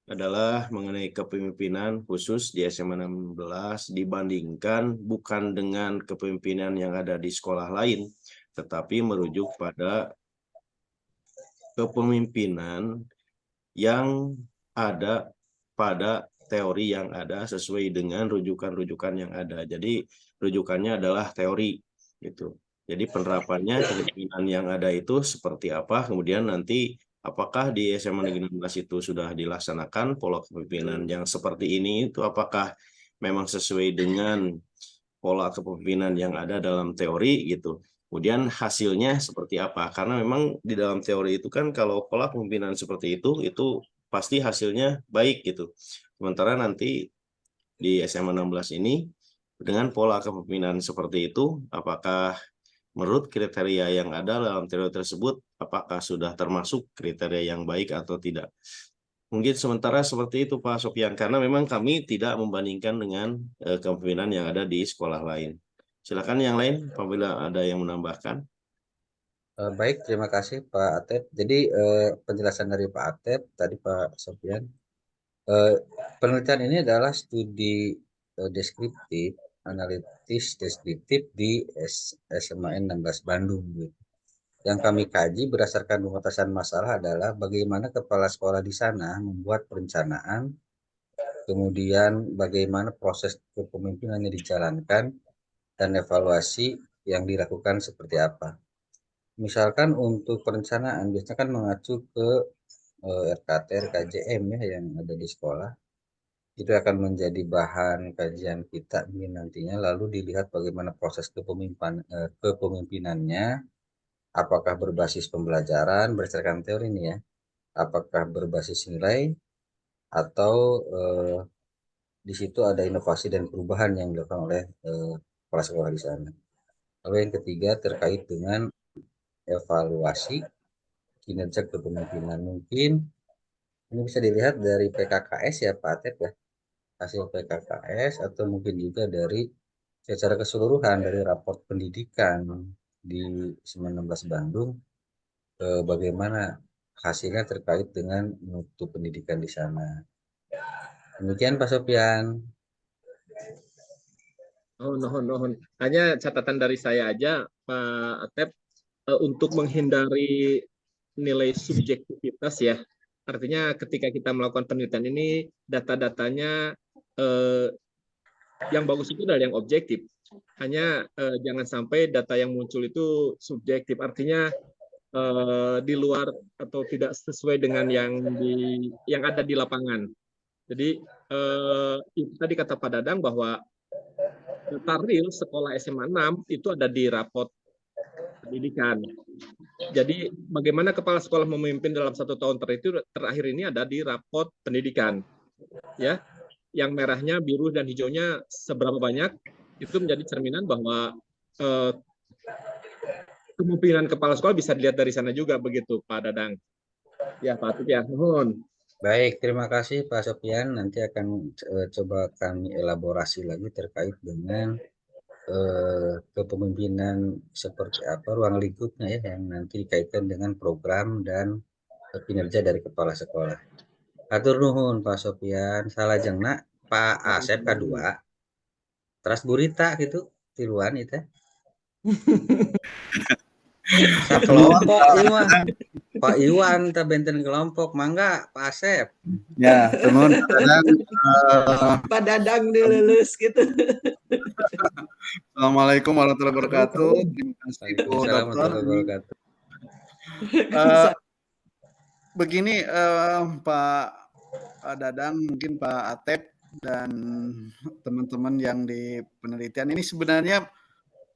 [SPEAKER 3] adalah mengenai kepemimpinan khusus di SMA 16 dibandingkan bukan dengan kepemimpinan yang ada di sekolah lain, tetapi merujuk pada kepemimpinan yang ada pada teori yang ada sesuai dengan rujukan-rujukan yang ada. Jadi rujukannya adalah teori gitu. Jadi penerapannya kepemimpinan yang ada itu seperti apa, kemudian nanti apakah di SMA Negeri 16 itu sudah dilaksanakan pola kepemimpinan yang seperti ini, itu apakah memang sesuai dengan pola kepemimpinan yang ada dalam teori gitu. Kemudian hasilnya seperti apa? Karena memang di dalam teori itu kan kalau pola kepemimpinan seperti itu pasti hasilnya baik gitu. Sementara nanti di SMA 16 ini dengan pola kepemimpinan seperti itu, apakah menurut kriteria yang ada dalam teori tersebut, apakah sudah termasuk kriteria yang baik atau tidak? Mungkin sementara seperti itu Pak Sopyan, karena memang kami tidak membandingkan dengan kepemimpinan yang ada di sekolah lain. Silakan yang lain apabila ada yang menambahkan.
[SPEAKER 5] Baik, terima kasih Pak Atep. Jadi penjelasan dari Pak Atep tadi Pak Sopyan, penelitian ini adalah studi deskriptif, analitis deskriptif di SMAN 16 Bandung. Gitu. Yang kami kaji berdasarkan pemetasan masalah adalah bagaimana kepala sekolah di sana membuat perencanaan, kemudian bagaimana proses kepemimpinannya dijalankan, dan evaluasi yang dilakukan seperti apa. Misalkan untuk perencanaan biasanya kan mengacu ke RKT, RKJM ya yang ada di sekolah. Itu akan menjadi bahan kajian kita nantinya, lalu dilihat bagaimana proses kepemimpinannya, apakah berbasis pembelajaran berdasarkan teori ini ya, apakah berbasis nilai, atau di situ ada inovasi dan perubahan yang dilakukan oleh kepala sekolah di sana. Lalu yang ketiga terkait dengan evaluasi kinerja kepemimpinan. Mungkin ini bisa dilihat dari PKKS ya Pak Atep ya, hasil PKKS, atau mungkin juga dari secara keseluruhan dari raport pendidikan di 19 Bandung, bagaimana hasilnya terkait dengan mutu pendidikan di sana. Demikian Pak Sopyan.
[SPEAKER 4] Nuhun. Hanya catatan dari saya aja, Pak Atep, untuk menghindari nilai subjektivitas ya. Artinya ketika kita melakukan penelitian ini, data-datanya yang bagus itu adalah yang objektif. Hanya jangan sampai data yang muncul itu subjektif. Artinya di luar atau tidak sesuai dengan yang ada di lapangan. Jadi itu tadi kata Pak Dadang bahwa data real sekolah SMA 6 itu ada di rapot pendidikan. Jadi bagaimana kepala sekolah memimpin dalam 1 tahun terakhir ini ada di rapot pendidikan. Ya, yang merahnya, biru dan hijaunya seberapa banyak itu menjadi cerminan bahwa kemungkinan kepala sekolah bisa dilihat dari sana juga begitu Pak Dadang. Ya Pak Atip ya, mohon.
[SPEAKER 5] Baik, terima kasih Pak Sopyan. Nanti akan coba kami elaborasi lagi terkait dengan kepemimpinan seperti apa, ruang lingkupnya ya, yang nanti dikaitkan dengan program dan kinerja dari kepala sekolah. Atur nuhun Pak Sopyan, salah jengna Pak Asep K2, teras burita gitu, tiluan itu. Kelompok Iwan, Pak Iwan ta benten kelompok, mangga Pak Asep.
[SPEAKER 8] Ya, tenun
[SPEAKER 1] Pak Dadang dilulus gitu.
[SPEAKER 8] Assalamualaikum warahmatullahi wabarakatuh. Terima kasih Bu
[SPEAKER 5] Waalaikumsalam
[SPEAKER 8] Dokter.
[SPEAKER 5] warahmatullahi wabarakatuh.
[SPEAKER 8] Begini Pak Dadang, mungkin Pak Atep dan teman-teman yang di penelitian ini sebenarnya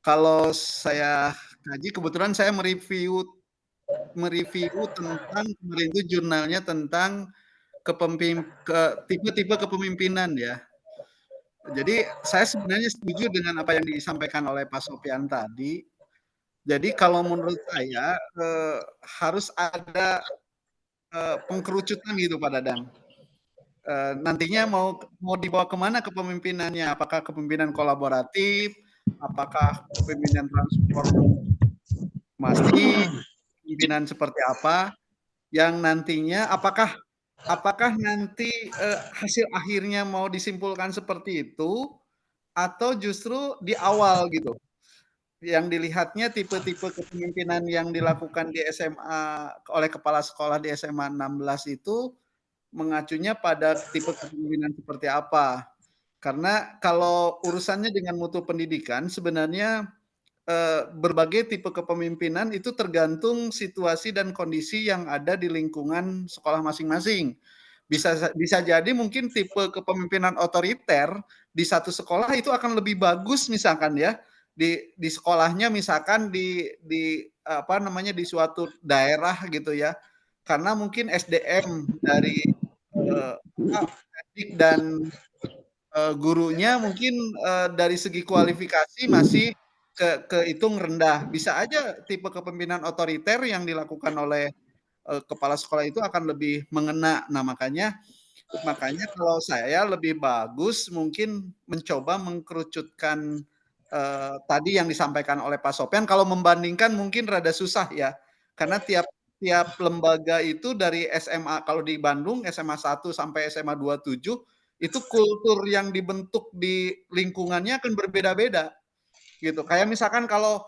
[SPEAKER 8] kalau saya kaji, kebetulan saya mereview tentang kemarin itu jurnalnya tentang tipe-tipe kepemimpinan ya. Jadi saya sebenarnya setuju dengan apa yang disampaikan oleh Pak Sopyan tadi. Jadi kalau menurut saya harus ada pengkerucutan gitu Pak Dadang. Nantinya mau dibawa kemana kepemimpinannya? Apakah kepemimpinan kolaboratif? Apakah kepemimpinan transformasi? Pimpinan seperti apa? Yang nantinya apakah nanti hasil akhirnya mau disimpulkan seperti itu atau justru di awal gitu? Yang dilihatnya tipe-tipe kepemimpinan yang dilakukan di SMA oleh kepala sekolah di SMA 16 itu mengacunya pada tipe kepemimpinan seperti apa. Karena kalau urusannya dengan mutu pendidikan sebenarnya berbagai tipe kepemimpinan itu tergantung situasi dan kondisi yang ada di lingkungan sekolah masing-masing. Bisa jadi mungkin tipe kepemimpinan otoriter di satu sekolah itu akan lebih bagus misalkan ya di sekolahnya misalkan di apa namanya di suatu daerah gitu ya. Karena mungkin SDM dari pendidik dan gurunya mungkin dari segi kualifikasi masih kehitung rendah. Bisa aja tipe kepemimpinan otoriter yang dilakukan oleh kepala sekolah itu akan lebih mengena. Nah, makanya kalau saya lebih bagus mungkin mencoba mengkerucutkan tadi yang disampaikan oleh Pak Sopyan. Kalau membandingkan mungkin rada susah ya, karena tiap lembaga itu dari SMA, kalau di Bandung SMA 1 sampai SMA 27 itu kultur yang dibentuk di lingkungannya akan berbeda-beda gitu. Kayak misalkan kalau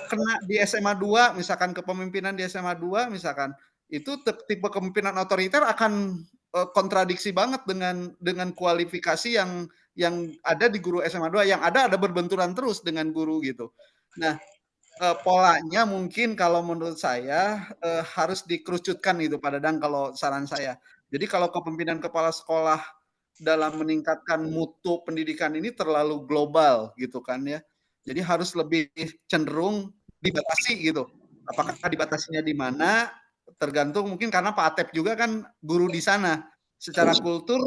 [SPEAKER 8] kena di SMA 2 misalkan kepemimpinan di SMA 2 misalkan itu tipe kepemimpinan otoriter akan kontradiksi banget dengan kualifikasi yang ada di guru SMA 2, yang ada berbenturan terus dengan guru gitu. Nah, polanya mungkin kalau menurut saya harus dikerucutkan itu Pak Dadang kalau saran saya. Jadi kalau kepemimpinan kepala sekolah dalam meningkatkan mutu pendidikan ini terlalu global gitu kan ya. Jadi harus lebih cenderung dibatasi gitu. Apakah dibatasinya di mana? Tergantung mungkin karena Pak Atep juga kan guru di sana. Secara kultur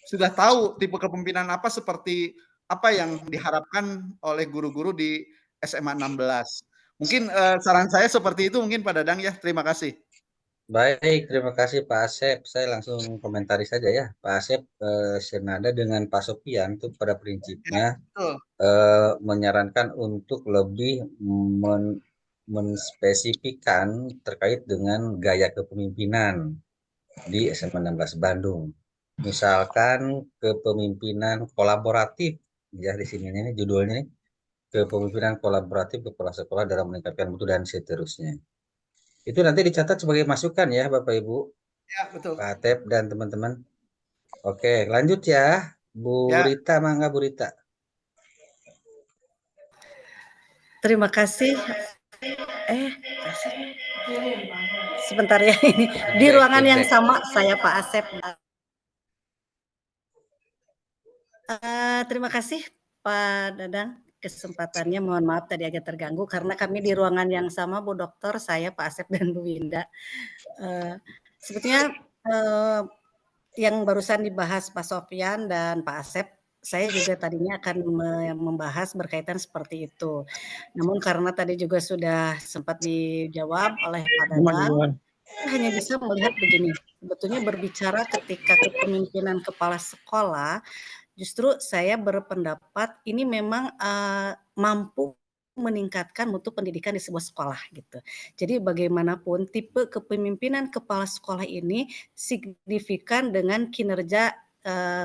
[SPEAKER 8] sudah tahu tipe kepemimpinan apa seperti apa yang diharapkan oleh guru-guru di SMA 16. Mungkin saran saya seperti itu mungkin Pak Dadang ya. Terima kasih.
[SPEAKER 5] Baik, terima kasih Pak Asep. Saya langsung komentari saja ya. Pak Asep senada dengan Pak Sopian itu pada prinsipnya menyarankan untuk lebih menspesifikkan terkait dengan gaya kepemimpinan di SMA 16 Bandung. Misalkan kepemimpinan kolaboratif, ya di sini ini judulnya nih, kepemimpinan kolaboratif kepala sekolah dalam meningkatkan mutu dan seterusnya. Itu nanti dicatat sebagai masukan ya Bapak Ibu.
[SPEAKER 8] Ya, betul.
[SPEAKER 5] Pak Atep dan teman-teman. Oke, lanjut ya. Bu Rita, mangga Bu Rita.
[SPEAKER 9] Terima kasih. Sebentar ya ini. Di ruangan yang sama saya Pak Asep. Terima kasih Pak Dadang kesempatannya. Mohon maaf tadi agak terganggu karena kami di ruangan yang sama Bu Dokter, saya Pak Asep dan Bu Winda. Sebetulnya yang barusan dibahas Pak Sopyan dan Pak Asep, saya juga tadinya akan membahas berkaitan seperti itu. Namun karena tadi juga sudah sempat dijawab oleh Pak Dadang, saya hanya bisa melihat begini. Sebetulnya berbicara ketika kepemimpinan kepala sekolah, justru saya berpendapat ini memang mampu meningkatkan mutu pendidikan di sebuah sekolah gitu. Jadi bagaimanapun tipe kepemimpinan kepala sekolah ini signifikan dengan kinerja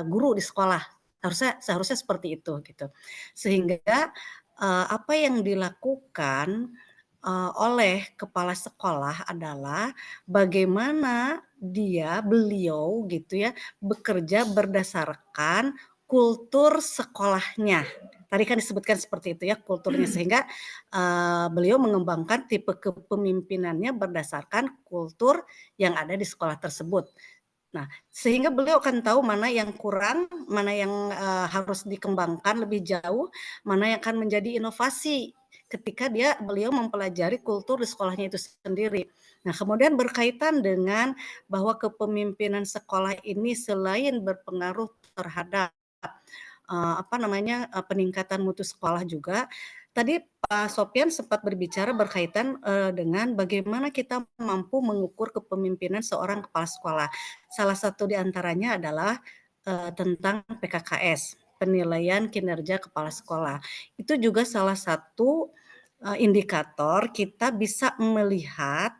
[SPEAKER 9] guru di sekolah. Seharusnya seperti itu gitu. Sehingga apa yang dilakukan oleh kepala sekolah adalah bagaimana beliau gitu ya bekerja berdasarkan kultur sekolahnya. Tadi kan disebutkan seperti itu ya kulturnya, sehingga beliau mengembangkan tipe kepemimpinannya berdasarkan kultur yang ada di sekolah tersebut. Nah, sehingga beliau akan tahu mana yang kurang, mana yang harus dikembangkan lebih jauh, mana yang akan menjadi inovasi ketika beliau mempelajari kultur di sekolahnya itu sendiri. Nah, kemudian berkaitan dengan bahwa kepemimpinan sekolah ini selain berpengaruh terhadap peningkatan mutu sekolah juga. Tadi Pak Sopyan sempat berbicara berkaitan dengan bagaimana kita mampu mengukur kepemimpinan seorang kepala sekolah. Salah satu di antaranya adalah tentang PKKS, penilaian kinerja kepala sekolah. Itu juga salah satu indikator kita bisa melihat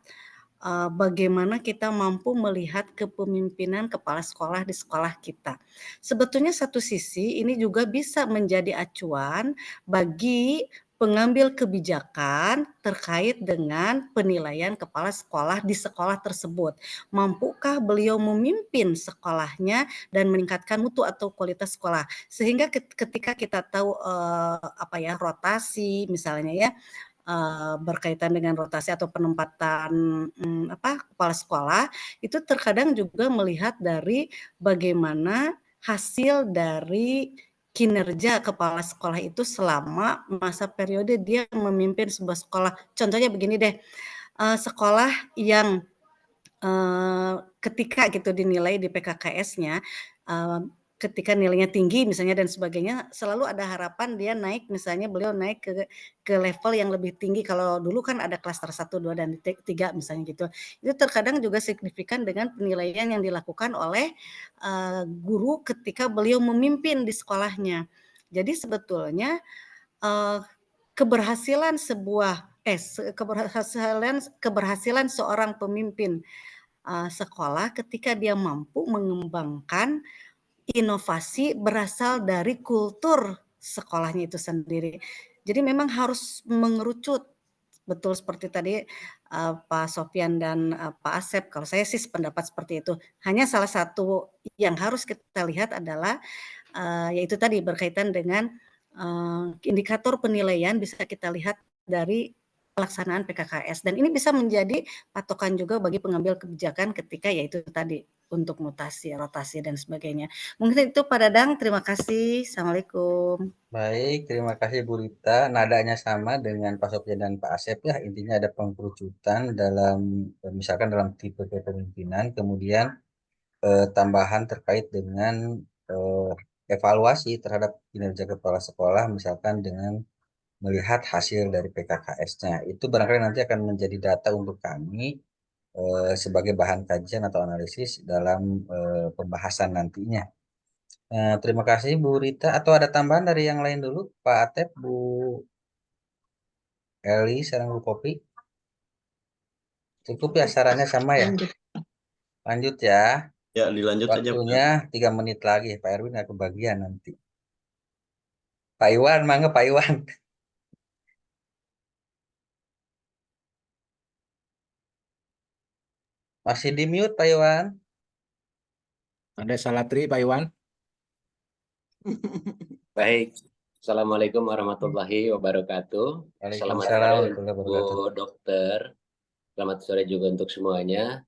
[SPEAKER 9] bagaimana kita mampu melihat kepemimpinan kepala sekolah di sekolah kita. Sebetulnya satu sisi ini juga bisa menjadi acuan bagi pengambil kebijakan terkait dengan penilaian kepala sekolah di sekolah tersebut. Mampukah beliau memimpin sekolahnya dan meningkatkan mutu atau kualitas sekolah? Sehingga ketika kita tahu rotasi misalnya ya, berkaitan dengan rotasi atau penempatan kepala sekolah, itu terkadang juga melihat dari bagaimana hasil dari kinerja kepala sekolah itu selama masa periode dia memimpin sebuah sekolah. Contohnya begini deh, sekolah yang ketika gitu dinilai di PKKS-nya, ketika nilainya tinggi misalnya dan sebagainya, selalu ada harapan dia naik, misalnya beliau naik ke level yang lebih tinggi. Kalau dulu kan ada klaster 1, 2, dan 3 misalnya gitu. Itu terkadang juga signifikan dengan penilaian yang dilakukan oleh guru ketika beliau memimpin di sekolahnya. Jadi sebetulnya keberhasilan keberhasilan seorang pemimpin sekolah ketika dia mampu mengembangkan inovasi berasal dari kultur sekolahnya itu sendiri. Jadi memang harus mengerucut, betul seperti tadi Pak Sofyan dan Pak Asep. Kalau saya sih pendapat seperti itu. Hanya salah satu yang harus kita lihat adalah yaitu tadi berkaitan dengan indikator penilaian bisa kita lihat dari pelaksanaan PKKS, dan ini bisa menjadi patokan juga bagi pengambil kebijakan ketika yaitu tadi untuk mutasi, rotasi, dan sebagainya. Mungkin itu Pak Dadang, terima kasih. Assalamualaikum.
[SPEAKER 5] Baik, terima kasih Bu Rita. Nadanya sama dengan Pak Sofyan dan Pak Asep ya. Intinya ada pengkerucutan dalam, misalkan dalam tipe kepemimpinan, kemudian tambahan terkait dengan evaluasi terhadap kinerja kepala sekolah, misalkan dengan melihat hasil dari PKKS-nya. Itu barangkali nanti akan menjadi data untuk kami sebagai bahan kajian atau analisis dalam pembahasan nantinya. Terima kasih Bu Rita. Atau ada tambahan dari yang lain dulu? Pak Atep, Bu Eli, sarang Bu Kopi. Cukup ya, sarannya sama ya? Lanjut ya.
[SPEAKER 3] Ya, dilanjut aja.
[SPEAKER 5] Waktunya 3 menit lagi. Pak Erwin nggak kebagian nanti. Pak Iwan, mangga Pak Iwan. Masih di mute Pak Iwan.
[SPEAKER 2] Ada salah tri Pak Iwan.
[SPEAKER 10] Baik, Assalamualaikum warahmatullahi wabarakatuh. Selamat
[SPEAKER 5] Waalaikumsalam
[SPEAKER 10] sore Bu Dokter. Selamat sore juga untuk semuanya.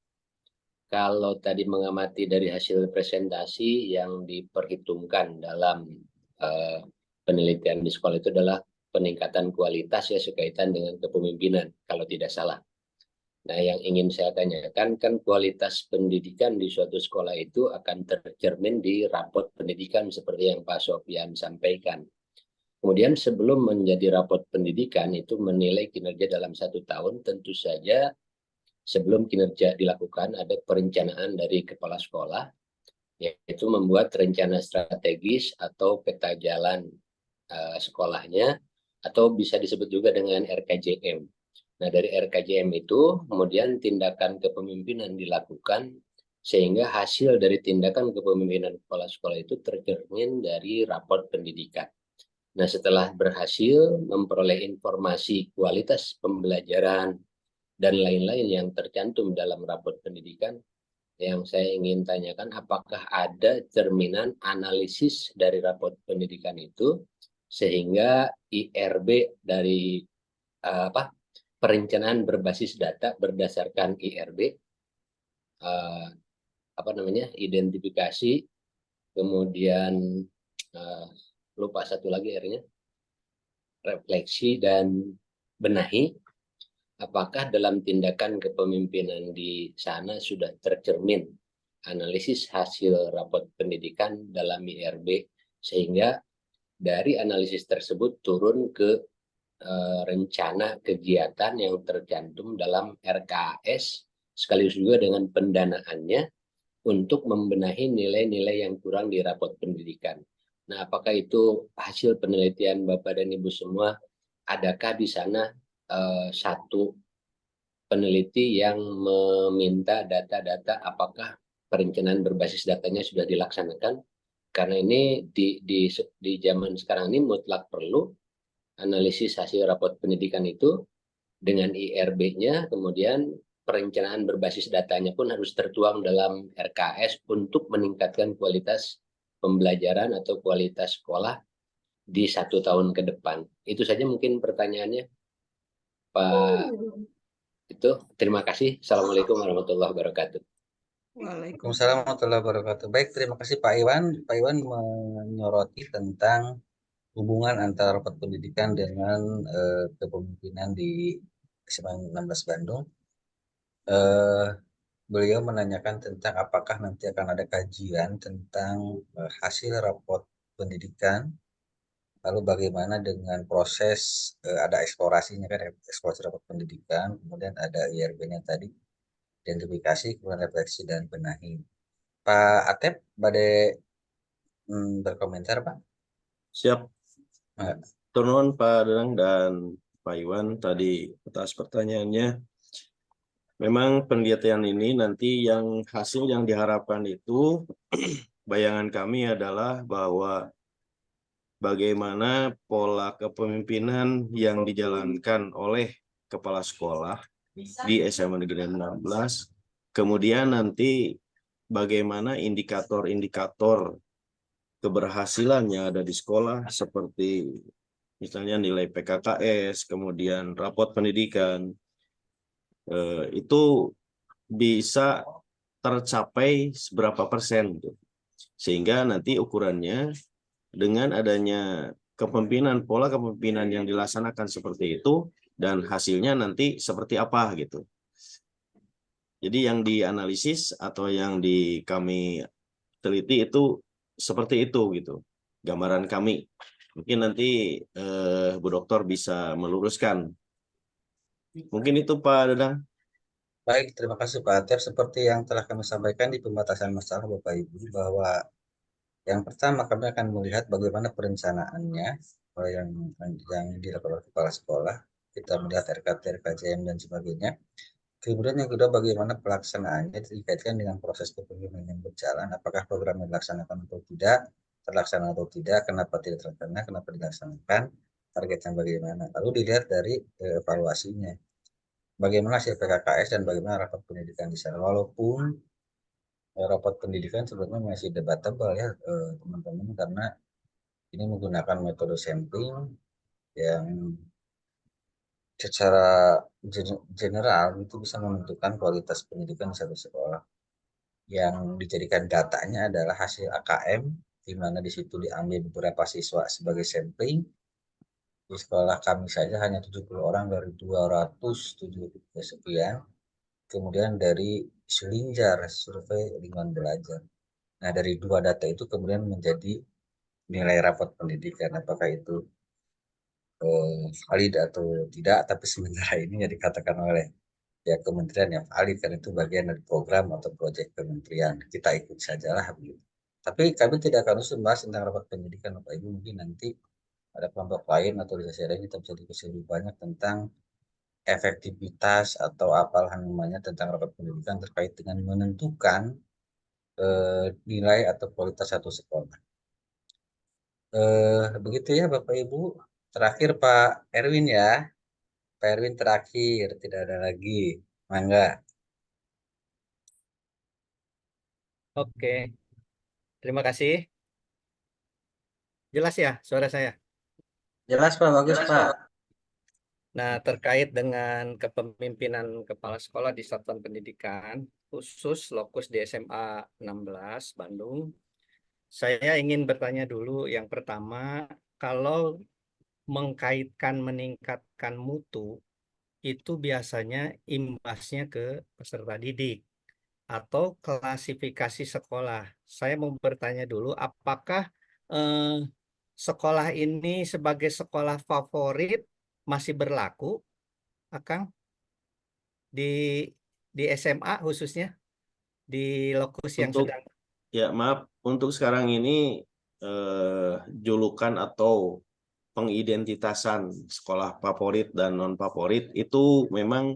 [SPEAKER 10] Kalau tadi mengamati dari hasil presentasi yang diperhitungkan dalam penelitian di sekolah itu adalah peningkatan kualitas ya sekaitan dengan kepemimpinan, kalau tidak salah. Nah, yang ingin saya tanyakan kan kualitas pendidikan di suatu sekolah itu akan tercermin di raport pendidikan seperti yang Pak Sofyan sampaikan. Kemudian sebelum menjadi raport pendidikan itu menilai kinerja dalam 1 tahun, tentu saja sebelum kinerja dilakukan ada perencanaan dari kepala sekolah, yaitu membuat rencana strategis atau peta jalan sekolahnya, atau bisa disebut juga dengan RKJM. Nah, dari RKJM itu kemudian tindakan kepemimpinan dilakukan sehingga hasil dari tindakan kepemimpinan kepala sekolah itu tercermin dari raport pendidikan. Nah, setelah berhasil memperoleh informasi kualitas pembelajaran dan lain-lain yang tercantum dalam raport pendidikan, yang saya ingin tanyakan apakah ada cerminan analisis dari raport pendidikan itu sehingga IRB dari perencanaan berbasis data berdasarkan IRB identifikasi, kemudian lupa satu lagi R-nya, refleksi dan benahi, apakah dalam tindakan kepemimpinan di sana sudah tercermin analisis hasil raport pendidikan dalam IRB sehingga dari analisis tersebut turun ke rencana kegiatan yang tercantum dalam RKAS sekaligus juga dengan pendanaannya untuk membenahi nilai-nilai yang kurang di raport pendidikan. Nah, apakah itu hasil penelitian Bapak dan Ibu semua? Adakah di sana satu peneliti yang meminta data-data apakah perencanaan berbasis datanya sudah dilaksanakan? Karena ini di zaman sekarang ini mutlak perlu analisis hasil raport pendidikan itu dengan IRB-nya, kemudian perencanaan berbasis datanya pun harus tertuang dalam RKS untuk meningkatkan kualitas pembelajaran atau kualitas sekolah di 1 tahun ke depan. Itu saja mungkin pertanyaannya, Pak. Itu terima kasih. Assalamualaikum warahmatullahi wabarakatuh.
[SPEAKER 5] Waalaikumsalam warahmatullahi wabarakatuh. Baik, terima kasih Pak Iwan. Pak Iwan menyoroti tentang hubungan antara rapat pendidikan dengan kepemimpinan di SMA 16 Bandung. Beliau menanyakan tentang apakah nanti akan ada kajian tentang hasil rapot pendidikan, lalu bagaimana dengan proses ada eksplorasinya kan, eksplorasi rapot pendidikan, kemudian ada IRB-nya tadi, identifikasi, kemudian refleksi dan benahi. Pak Atep, badai berkomentar Pak?
[SPEAKER 3] Siap. Turun Pak Danang dan Pak Iwan tadi atas pertanyaannya. Memang penelitian ini nanti yang hasil yang diharapkan itu bayangan kami adalah bahwa bagaimana pola kepemimpinan yang dijalankan oleh kepala sekolah di SMA Negeri 16, kemudian nanti bagaimana indikator-indikator keberhasilan yang ada di sekolah seperti misalnya nilai PKKS, kemudian rapot pendidikan, itu bisa tercapai seberapa persen, sehingga nanti ukurannya dengan adanya pola kepemimpinan yang dilaksanakan seperti itu dan hasilnya nanti seperti apa gitu. Jadi yang dianalisis atau yang kami teliti itu seperti itu gitu, gambaran kami. Mungkin nanti Bu Dokter bisa meluruskan. Mungkin itu Pak Dadang.
[SPEAKER 5] Baik, terima kasih Pak Atep. Seperti yang telah kami sampaikan di pembatasan masalah Bapak Ibu, bahwa yang pertama kami akan melihat bagaimana perencanaannya yang dilakukan oleh kepala sekolah. Kita melihat RKT, RKJM dan sebagainya. Kemudian yang kedua, bagaimana pelaksanaannya dikaitkan dengan proses kepemimpinan yang berjalan. Apakah program yang dilaksanakan atau tidak, terlaksana atau tidak, kenapa tidak terlaksana, kenapa dilaksanakan, targetnya bagaimana. Lalu dilihat dari evaluasinya. Bagaimana hasil PKKS dan bagaimana rapat pendidikan di sana. Walaupun rapat pendidikan sebenarnya masih debatable ya teman-teman, karena ini menggunakan metode sampling yang secara general itu bisa menentukan kualitas pendidikan di satu sekolah. Yang dijadikan datanya adalah hasil AKM, di mana di situ diambil beberapa siswa sebagai sampling. Di sekolah kami saja hanya 70 orang dari 270 sekian. Kemudian dari selinjar survei lingkungan belajar. Nah, dari dua data itu kemudian menjadi nilai rapot pendidikan, apakah itu valid atau tidak, tapi sementara ini ya dikatakan oleh ya kementerian yang valid karena itu bagian dari program atau proyek kementerian, kita ikut sajalah begitu. Tapi kami tidak akan membahas tentang rapat pendidikan Bapak Ibu, mungkin nanti ada kelompok lain atau di sesi lain kita bisa diskusi lebih banyak tentang efektivitas atau apalah namanya tentang rapat pendidikan terkait dengan menentukan nilai atau kualitas satu sekolah. Begitu ya Bapak Ibu. Terakhir Pak Erwin ya. Pak Erwin terakhir, tidak ada lagi. Mangga.
[SPEAKER 11] Oke, terima kasih. Jelas ya suara saya?
[SPEAKER 5] Jelas Pak, bagus Pak.
[SPEAKER 11] Nah, terkait dengan kepemimpinan kepala sekolah di satuan pendidikan, khusus lokus di SMA 16 Bandung, saya ingin bertanya dulu yang pertama, kalau mengaitkan meningkatkan mutu, itu biasanya imbasnya ke peserta didik atau klasifikasi sekolah. Saya mau bertanya dulu, apakah sekolah ini sebagai sekolah favorit masih berlaku, Akang, di SMA khususnya, di lokus yang sedang.
[SPEAKER 3] Ya maaf, untuk sekarang ini julukan atau pengidentitasan sekolah favorit dan non favorit itu memang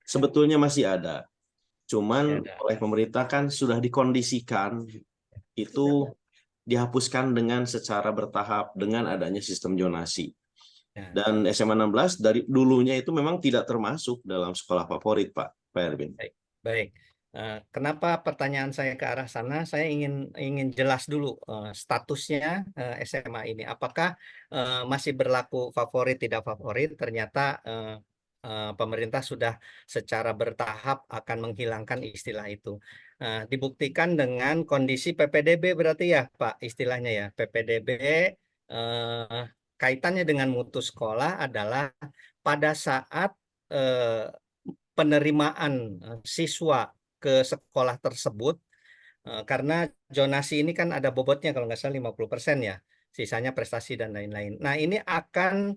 [SPEAKER 3] sebetulnya masih ada. Cuman oleh pemerintah kan sudah dikondisikan itu dihapuskan dengan secara bertahap dengan adanya sistem zonasi. Dan SMA 16 dari dulunya itu memang tidak termasuk dalam sekolah favorit, Pak Erwin.
[SPEAKER 11] Baik. Kenapa pertanyaan saya ke arah sana? Saya ingin jelas dulu statusnya SMA ini. Apakah masih berlaku favorit tidak favorit? Ternyata pemerintah sudah secara bertahap akan menghilangkan istilah itu. Nah, dibuktikan dengan kondisi PPDB berarti ya Pak, istilahnya ya. PPDB kaitannya dengan mutu sekolah adalah pada saat penerimaan siswa ke sekolah tersebut, karena zonasi ini kan ada bobotnya kalau nggak salah 50% ya, sisanya prestasi dan lain-lain. Nah, ini akan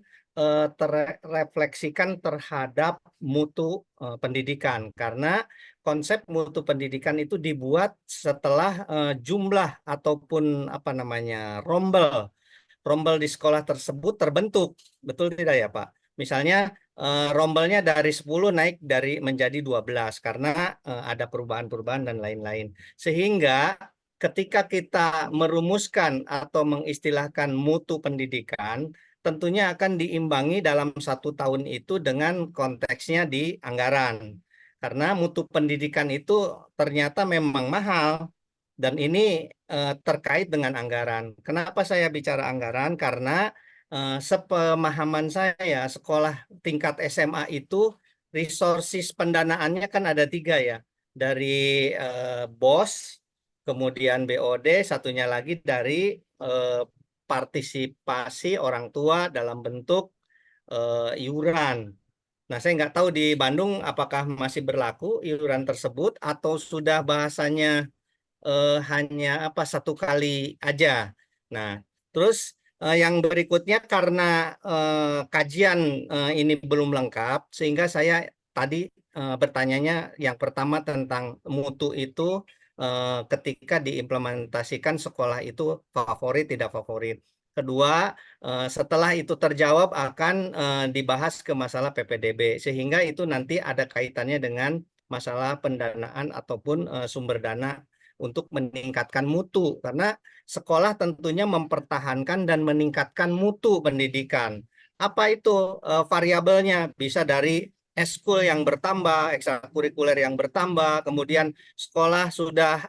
[SPEAKER 11] terrefleksikan terhadap mutu pendidikan, karena konsep mutu pendidikan itu dibuat setelah jumlah ataupun apa namanya rombel di sekolah tersebut terbentuk, betul tidak ya Pak? Misalnya rombelnya dari 10 naik menjadi 12 karena ada perubahan-perubahan dan lain-lain. Sehingga ketika kita merumuskan atau mengistilahkan mutu pendidikan, tentunya akan diimbangi dalam 1 tahun itu dengan konteksnya di anggaran. Karena mutu pendidikan itu ternyata memang mahal. Dan ini terkait dengan anggaran. Kenapa saya bicara anggaran? Karena sepemahaman saya, sekolah tingkat SMA itu resources pendanaannya kan ada 3 ya. Dari BOS, kemudian BOD, satunya lagi dari partisipasi orang tua dalam bentuk iuran. Nah, saya nggak tahu di Bandung apakah masih berlaku iuran tersebut atau sudah bahasanya hanya 1 kali aja. Nah, terus yang berikutnya karena kajian ini belum lengkap, sehingga saya tadi bertanyanya yang pertama tentang mutu itu ketika diimplementasikan sekolah itu favorit tidak favorit. Kedua, setelah itu terjawab akan dibahas ke masalah PPDB, sehingga itu nanti ada kaitannya dengan masalah pendanaan ataupun sumber dana untuk meningkatkan mutu, karena sekolah tentunya mempertahankan dan meningkatkan mutu pendidikan. Apa itu variabelnya? Bisa dari eskul yang bertambah, ekstrakurikuler yang bertambah, kemudian sekolah sudah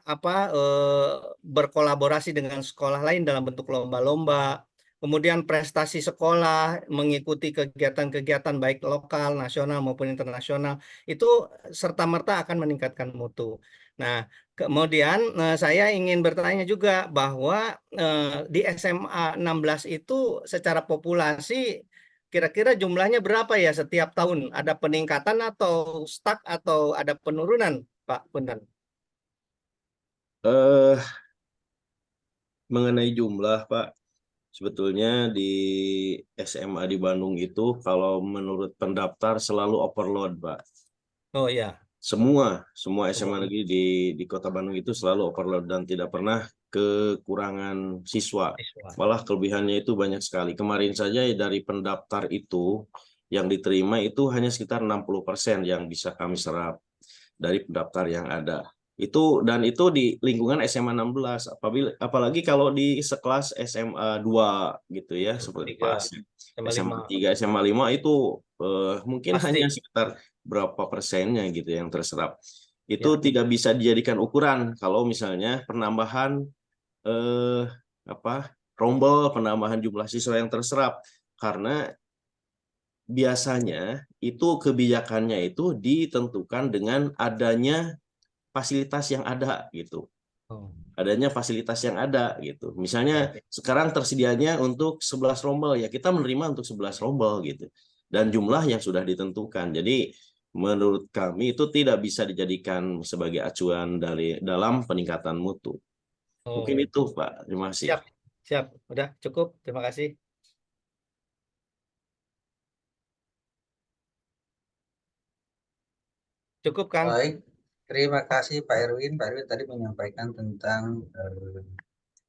[SPEAKER 11] berkolaborasi dengan sekolah lain dalam bentuk lomba-lomba, kemudian prestasi sekolah mengikuti kegiatan-kegiatan baik lokal, nasional maupun internasional, itu serta-merta akan meningkatkan mutu. Nah, kemudian saya ingin bertanya juga bahwa di SMA 16 itu secara populasi kira-kira jumlahnya berapa ya setiap tahun? Ada peningkatan atau stuck atau ada penurunan, Pak Bundan?
[SPEAKER 3] Mengenai jumlah, Pak, sebetulnya di SMA di Bandung itu kalau menurut pendaftar selalu overload, Pak.
[SPEAKER 11] Oh iya.
[SPEAKER 3] Semua SMA negeri di Kota Bandung itu selalu overload dan tidak pernah kekurangan siswa. Malah kelebihannya itu banyak sekali. Kemarin saja dari pendaftar itu yang diterima itu hanya sekitar 60% yang bisa kami serap dari pendaftar yang ada. Itu di lingkungan SMA 16. Apalagi kalau di sekelas SMA 2 gitu ya, seperti pas SMA 3, SMA 5 itu mungkin hanya sekitar berapa persennya gitu yang terserap. Itu tidak bisa dijadikan ukuran kalau misalnya penambahan rombel, penambahan jumlah siswa yang terserap, karena biasanya itu kebijakannya itu ditentukan dengan adanya fasilitas yang ada gitu. Adanya fasilitas yang ada gitu. Misalnya sekarang tersedianya untuk 11 rombel, ya kita menerima untuk 11 rombel gitu. Dan jumlah yang sudah ditentukan. Jadi menurut kami itu tidak bisa dijadikan sebagai acuan dalam peningkatan mutu. Mungkin itu, Pak. Terima kasih.
[SPEAKER 11] Siap. Udah cukup. Terima kasih. Cukup kan?
[SPEAKER 5] Baik, terima kasih Pak Erwin. Pak Erwin tadi menyampaikan tentang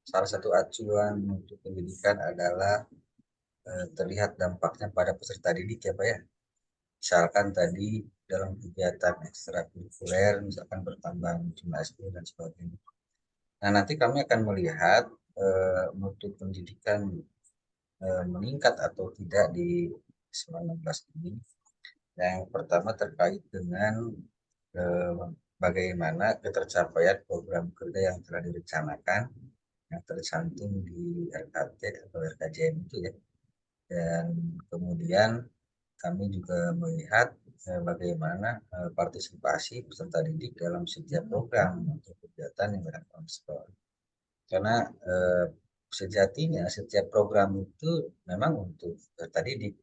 [SPEAKER 5] salah satu acuan untuk pendidikan adalah terlihat dampaknya pada peserta didik ya Pak ya. Misalkan tadi dalam kegiatan ekstrakurikuler, misalkan bertambah jumlah eskul dan sebagainya. Nah, nanti kami akan melihat mutu pendidikan meningkat atau tidak di SMA 16 ini. Yang pertama terkait dengan bagaimana ketercapaian program kerja yang telah direncanakan, yang tercantum di RKT atau RKJM itu ya. Dan kemudian kami juga melihat bagaimana partisipasi peserta didik dalam setiap program atau kegiatan yang dilakukan sekolah. Karena sejatinya setiap program itu memang untuk peserta didik,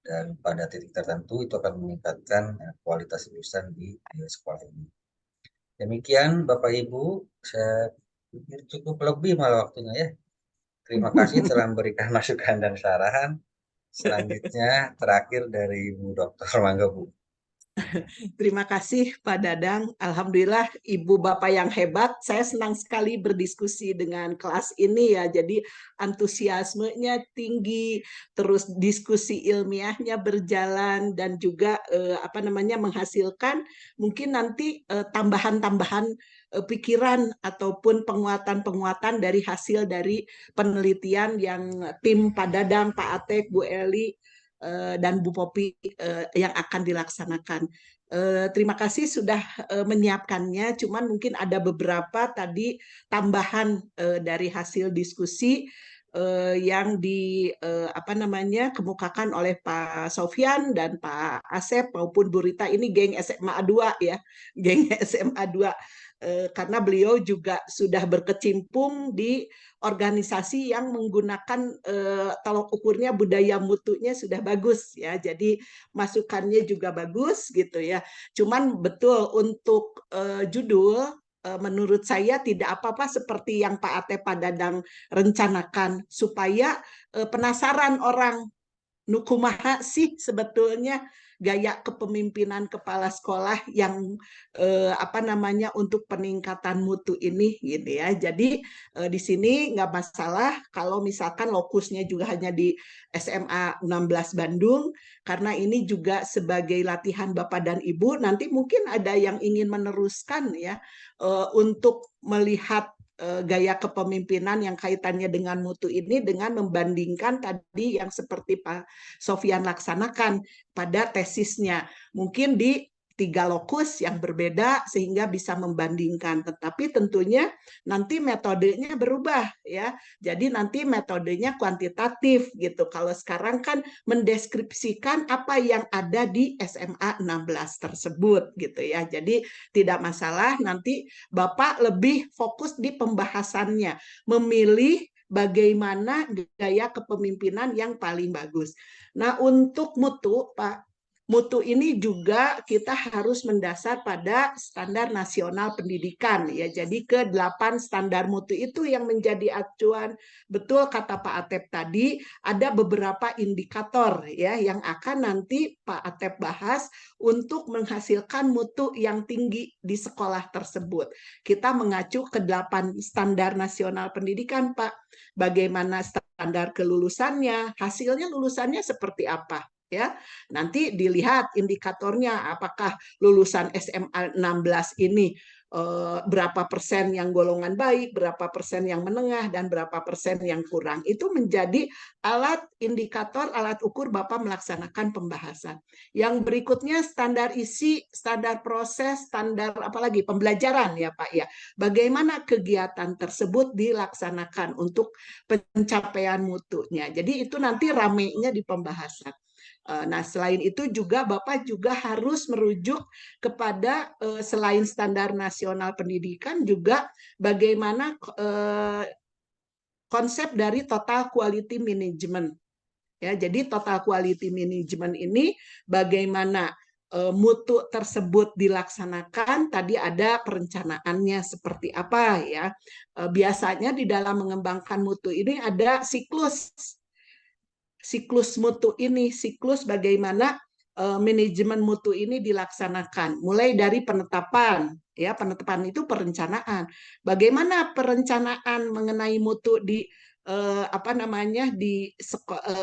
[SPEAKER 5] dan pada titik tertentu itu akan meningkatkan kualitas lulusan di sekolah ini. Demikian Bapak Ibu, saya pikir cukup lebih malah waktunya ya. Terima kasih telah memberikan masukan dan saran. Selanjutnya terakhir dari Bu Dr. Mangga, Bu.
[SPEAKER 1] Terima kasih Pak Dadang. Alhamdulillah Ibu Bapak yang hebat. Saya senang sekali berdiskusi dengan kelas ini ya. Jadi antusiasmenya tinggi, terus diskusi ilmiahnya berjalan dan juga menghasilkan mungkin nanti tambahan-tambahan pikiran ataupun penguatan-penguatan dari hasil dari penelitian yang tim Pak Dadang, Pak Atek, Bu Eli dan Bu Popi yang akan dilaksanakan. Terima kasih sudah menyiapkannya, cuman mungkin ada beberapa tadi tambahan dari hasil diskusi yang kemukakan oleh Pak Sofyan dan Pak Asep maupun Bu Rita. Ini geng SMA 2 ya, geng SMA 2. Karena beliau juga sudah berkecimpung di organisasi yang menggunakan tolok ukurnya budaya mutunya sudah bagus ya. Jadi masukannya juga bagus gitu ya. Cuman betul untuk judul menurut saya tidak apa-apa seperti yang Pak Ate Pak Dadang rencanakan supaya penasaran orang nukumaha sih sebetulnya gaya kepemimpinan kepala sekolah yang untuk peningkatan mutu ini gitu ya. Jadi di sini nggak masalah kalau misalkan lokusnya juga hanya di SMA 16 Bandung, karena ini juga sebagai latihan Bapak dan Ibu. Nanti mungkin ada yang ingin meneruskan ya untuk melihat gaya kepemimpinan yang kaitannya dengan mutu ini dengan membandingkan tadi yang seperti Pak Sofyan laksanakan pada tesisnya. Mungkin di 3 lokus yang berbeda sehingga bisa membandingkan, tetapi tentunya nanti metodenya berubah ya. Jadi nanti metodenya kuantitatif gitu. Kalau sekarang kan mendeskripsikan apa yang ada di SMA 16 tersebut gitu ya. Jadi tidak masalah, nanti Bapak lebih fokus di pembahasannya, memilih bagaimana gaya kepemimpinan yang paling bagus. Nah, untuk mutu, Pak, mutu ini juga kita harus mendasar pada standar nasional pendidikan ya. Jadi ke-8 standar mutu itu yang menjadi acuan. Betul kata Pak Atep tadi, ada beberapa indikator ya yang akan nanti Pak Atep bahas untuk menghasilkan mutu yang tinggi di sekolah tersebut. Kita mengacu ke 8 standar nasional pendidikan, Pak. Bagaimana standar kelulusannya, hasilnya lulusannya seperti apa? Ya, nanti dilihat indikatornya apakah lulusan SMA 16 ini berapa persen yang golongan baik, berapa persen yang menengah, dan berapa persen yang kurang. Itu menjadi alat indikator, alat ukur Bapak melaksanakan pembahasan. Yang berikutnya standar isi, standar proses, standar apalagi pembelajaran ya Pak ya. Bagaimana kegiatan tersebut dilaksanakan untuk pencapaian mutunya. Jadi itu nanti ramenya di pembahasan. Nah, selain itu juga Bapak juga harus merujuk kepada selain standar nasional pendidikan juga bagaimana konsep dari total quality management. Ya, jadi total quality management ini bagaimana mutu tersebut dilaksanakan, tadi ada perencanaannya seperti apa ya. Biasanya di dalam mengembangkan mutu ini ada siklus mutu ini, siklus bagaimana manajemen mutu ini dilaksanakan, mulai dari penetapan, ya penetapan itu perencanaan. Bagaimana perencanaan mengenai mutu di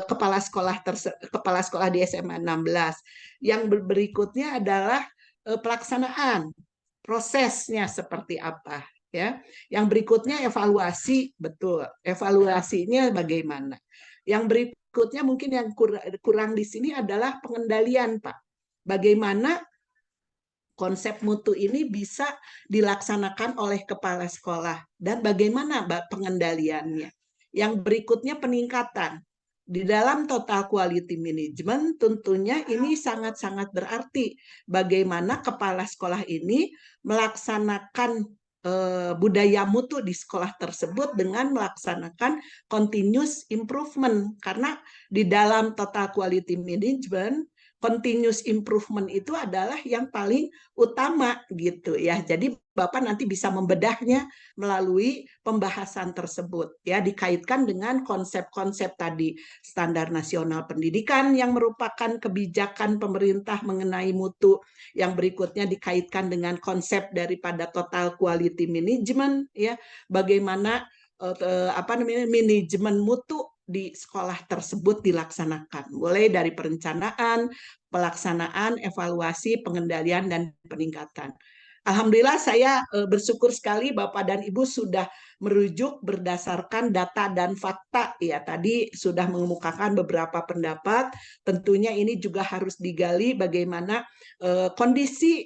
[SPEAKER 1] kepala sekolah di SMA 16. Yang berikutnya adalah pelaksanaan, prosesnya seperti apa, ya. Yang berikutnya evaluasi, betul. Evaluasinya bagaimana? Yang berikutnya mungkin yang kurang di sini adalah pengendalian, Pak. Bagaimana konsep mutu ini bisa dilaksanakan oleh kepala sekolah dan bagaimana pengendaliannya. Yang berikutnya peningkatan. di dalam total quality management tentunya ini sangat-sangat berarti bagaimana kepala sekolah ini melaksanakan budaya mutu di sekolah tersebut dengan melaksanakan continuous improvement, karena di dalam total quality management continuous improvement itu adalah yang paling utama gitu ya. Jadi Bapak nanti bisa membedahnya melalui pembahasan tersebut ya, dikaitkan dengan konsep-konsep tadi, standar nasional pendidikan yang merupakan kebijakan pemerintah mengenai mutu, yang berikutnya dikaitkan dengan konsep daripada total quality management ya, bagaimana manajemen mutu di sekolah tersebut dilaksanakan, mulai dari perencanaan, pelaksanaan, evaluasi, pengendalian, dan peningkatan. Alhamdulillah saya bersyukur sekali Bapak dan Ibu sudah merujuk berdasarkan data dan fakta ya, tadi sudah mengemukakan beberapa pendapat. Tentunya ini juga harus digali bagaimana kondisi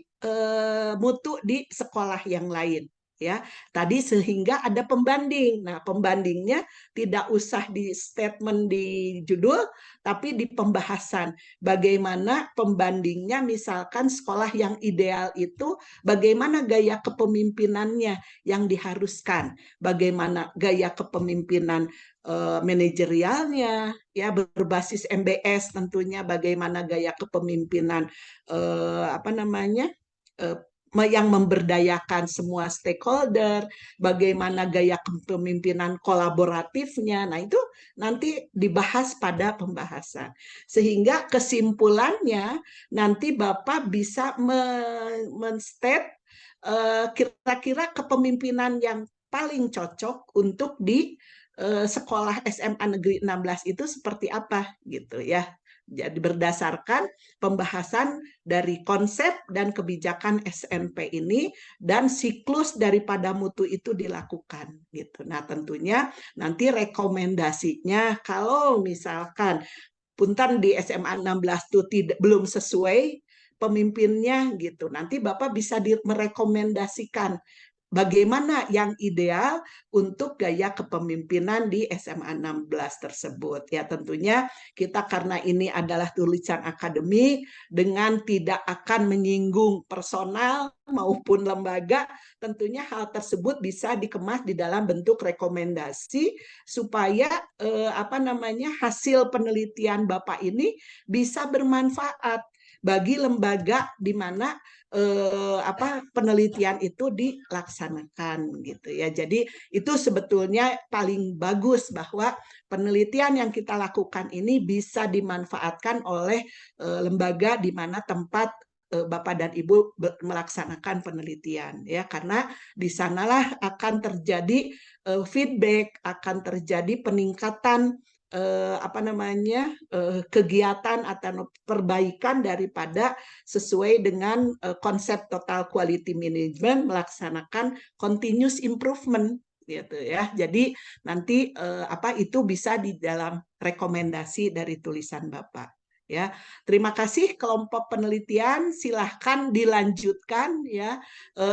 [SPEAKER 1] mutu di sekolah yang lain ya. Tadi sehingga ada pembanding. Nah, pembandingnya tidak usah di statement di judul, tapi di pembahasan. Bagaimana pembandingnya, misalkan sekolah yang ideal itu bagaimana gaya kepemimpinannya yang diharuskan, bagaimana gaya kepemimpinan manajerialnya ya, berbasis MBS tentunya, bagaimana gaya kepemimpinan yang memberdayakan semua stakeholder, bagaimana gaya kepemimpinan kolaboratifnya. Nah, itu nanti dibahas pada pembahasan. Sehingga kesimpulannya nanti Bapak bisa men-state kira-kira kepemimpinan yang paling cocok untuk di sekolah SMA Negeri 16 itu seperti apa gitu ya. Jadi berdasarkan pembahasan dari konsep dan kebijakan SMP ini dan siklus daripada mutu itu dilakukan gitu. Nah, tentunya nanti rekomendasinya kalau misalkan punten di SMA 16 itu belum sesuai pemimpinnya gitu. Nanti Bapak bisa merekomendasikan bagaimana yang ideal untuk gaya kepemimpinan di SMA 16 tersebut. Ya, tentunya kita karena ini adalah tulisan akademik dengan tidak akan menyinggung personal maupun lembaga, tentunya hal tersebut bisa dikemas di dalam bentuk rekomendasi supaya hasil penelitian Bapak ini bisa bermanfaat bagi lembaga di mana penelitian itu dilaksanakan gitu ya. Jadi itu sebetulnya paling bagus bahwa penelitian yang kita lakukan ini bisa dimanfaatkan oleh lembaga di mana tempat Bapak dan Ibu melaksanakan penelitian ya, karena di sanalah akan terjadi feedback, akan terjadi peningkatan kegiatan atau perbaikan daripada sesuai dengan konsep total quality management, melaksanakan continuous improvement gitu ya. Jadi nanti itu bisa di dalam rekomendasi dari tulisan Bapak ya. Terima kasih kelompok penelitian, silahkan dilanjutkan ya.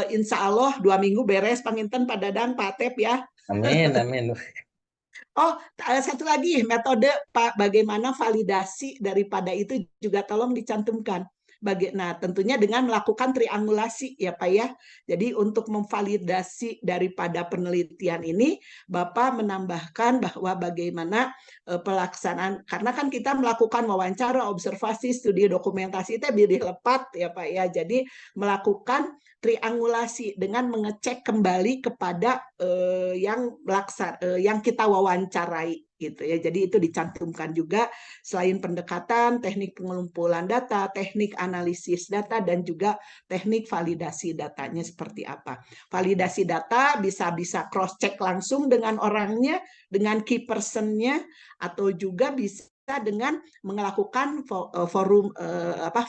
[SPEAKER 1] Insya Allah 2 minggu beres Panginten Pak Dadang, Pak Atep ya.
[SPEAKER 5] Amin, amin.
[SPEAKER 1] Oh, satu lagi metode Pak, bagaimana validasi daripada itu juga tolong dicantumkan. Nah, tentunya dengan melakukan triangulasi ya Pak ya. Jadi untuk memvalidasi daripada penelitian ini, Bapak menambahkan bahwa bagaimana pelaksanaan, karena kan kita melakukan wawancara, observasi, studi dokumentasi itu lepat ya Pak ya. Jadi melakukan triangulasi dengan mengecek kembali kepada yang kita wawancarai gitu ya. Jadi itu dicantumkan juga selain pendekatan, teknik pengumpulan data, teknik analisis data, dan juga teknik validasi datanya seperti apa. Validasi data bisa cross check langsung dengan orangnya, dengan key person-nya, atau juga bisa dengan melakukan forum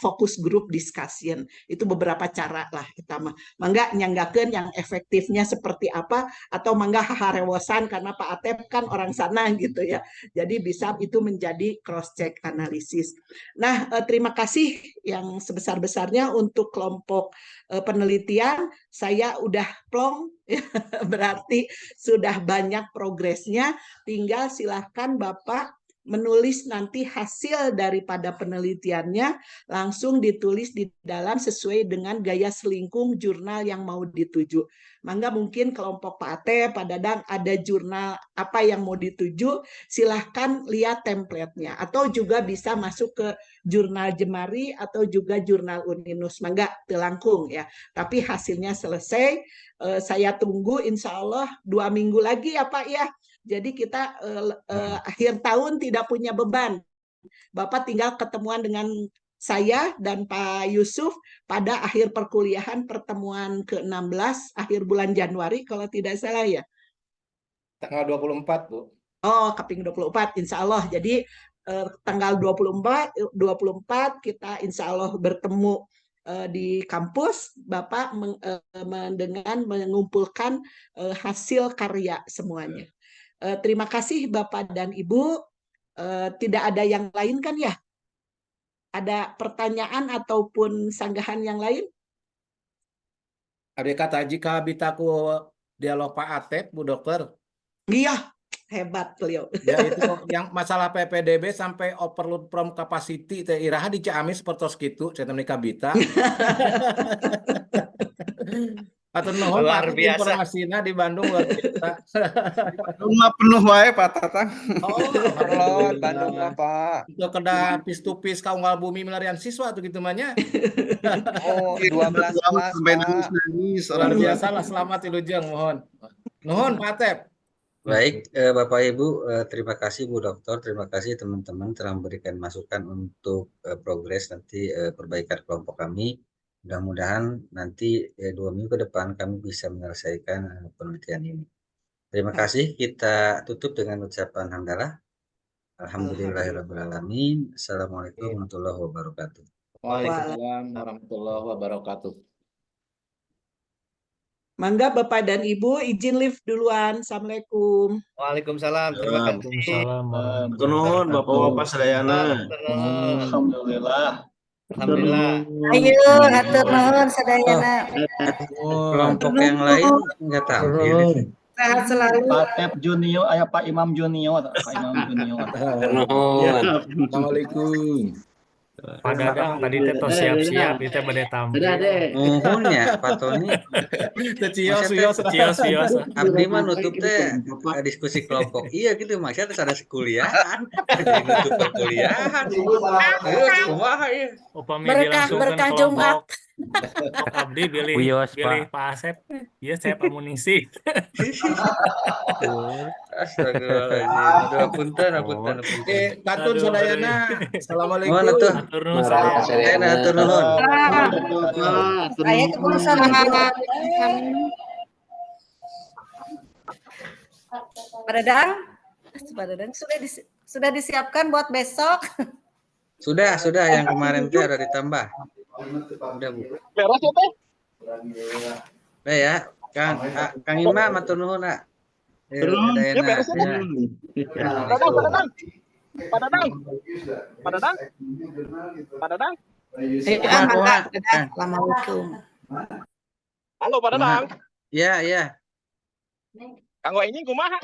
[SPEAKER 1] fokus group discussion. Itu beberapa cara lah kita mangga nyanggakeun yang efektifnya seperti apa, atau mangga haharewosan karena Pak Atep kan orang sana gitu ya. Jadi bisa itu menjadi cross check analisis. Nah, terima kasih yang sebesar-besarnya untuk kelompok penelitian. Saya udah plong berarti sudah banyak progresnya. Tinggal silahkan Bapak menulis nanti hasil daripada penelitiannya langsung ditulis di dalam sesuai dengan gaya selingkung jurnal yang mau dituju. Mangga mungkin kelompok Pak Ate, Pak Dadang ada jurnal apa yang mau dituju, silahkan lihat template-nya. Atau juga bisa masuk ke jurnal Jemari atau juga jurnal Uninus. Mangga telangkung ya. Tapi hasilnya selesai, saya tunggu insya Allah 2 minggu lagi ya Pak ya. Jadi kita akhir tahun tidak punya beban. Bapak tinggal ketemuan dengan saya dan Pak Yusuf pada akhir perkuliahan pertemuan ke-16 akhir bulan Januari kalau tidak salah ya.
[SPEAKER 2] Tanggal 24, Bu.
[SPEAKER 1] Oh, kaping 24 insya Allah. Jadi tanggal 24 kita insya Allah bertemu di kampus, Bapak dengan mengumpulkan hasil karya semuanya. Terima kasih Bapak dan Ibu. Tidak ada yang lain kan ya? Ada pertanyaan ataupun sanggahan yang lain?
[SPEAKER 2] Ada kata jika bitaku dialog Pak Atep, Bu Dokter.
[SPEAKER 1] Iya, hebat beliau.
[SPEAKER 2] Ya itu yang masalah PPDB sampai overload from capacity teh iraha di Ciamis sepertos kitu cenah menika bita. Atau nuhun
[SPEAKER 11] Luar
[SPEAKER 2] Pak
[SPEAKER 11] biasa.
[SPEAKER 2] informasinya di Bandung luar biasa.
[SPEAKER 8] Rumah penuh wae Pak Tatang.
[SPEAKER 2] Oh,
[SPEAKER 12] Lord, Bandung apa?
[SPEAKER 2] itu keda pis-to-pis kaunggal bumi melarian siswa tuh gitu mahnya.
[SPEAKER 12] Oh, 12 kelas,
[SPEAKER 8] Sampai
[SPEAKER 12] Pak.
[SPEAKER 8] nangis-nangis
[SPEAKER 2] Luar biasa lah, selamat Ilujeng mohon. Nuhun Pak Atep.
[SPEAKER 5] Baik, Bapak Ibu, terima kasih Bu Dokter, terima kasih teman-teman telah memberikan masukan untuk progres nanti perbaikan kelompok kami. Mudah-mudahan nanti 2 minggu ke depan kami bisa menyelesaikan penelitian ini. Terima kasih, kita tutup dengan ucapan hamdalah. Alhamdulillahirrahmanirrahim. Assalamualaikum warahmatullahi wabarakatuh.
[SPEAKER 2] Waalaikumsalam warahmatullahi wabarakatuh.
[SPEAKER 1] Mangga Bapak dan Ibu izin live duluan. Assalamualaikum.
[SPEAKER 11] Waalaikumsalam. Terima kasih.
[SPEAKER 3] Nuhun Bapak-bapak sadayana.
[SPEAKER 12] Alhamdulillah.
[SPEAKER 11] Alhamdulillah.
[SPEAKER 9] Ayo, atur nuhun sadayana.
[SPEAKER 5] Kelompok yang lain nggak tahu.
[SPEAKER 9] Sehat selalu.
[SPEAKER 12] Pak Tep Junior, Pak Imam Junior, Pak Imam Junior.
[SPEAKER 2] Assalamualaikum.
[SPEAKER 13] Pak Dadang tadi teh tos siap-siap itu bade tampil.
[SPEAKER 5] Nuhun ya Pak Tony.
[SPEAKER 13] Cios.
[SPEAKER 5] Abdi mah nutup teh diskusi kelompok. Iya gitu maksudnya ada sekuliahan. Nutup perkuliahan. Ayo kumaha ya.
[SPEAKER 13] Upami dilangsungkan
[SPEAKER 9] Berkah Jumat.
[SPEAKER 13] kelompok Abdi pilih Pak Asep. Iya saya amunisi.
[SPEAKER 5] Astagfirullahaladzim. Apunten.
[SPEAKER 2] Katun sadayana. Assalamualaikum.
[SPEAKER 13] Atur nuhun sadayana.
[SPEAKER 5] Atur nuhun.
[SPEAKER 9] Saya keputusan Pak Dadang sudah disiapkan buat besok.
[SPEAKER 5] Sudah yang kemarin itu ada ditambah. Udah Bu.
[SPEAKER 12] Beres ya, Teh?
[SPEAKER 5] Udah ya, Kang Imam matur nuhun, Nak.
[SPEAKER 12] Ya, beres ya. Pak Dadang.
[SPEAKER 9] Assalamualaikum.
[SPEAKER 12] Halo Pak Dadang.
[SPEAKER 5] Iya.
[SPEAKER 12] Kanggo ini kumaha?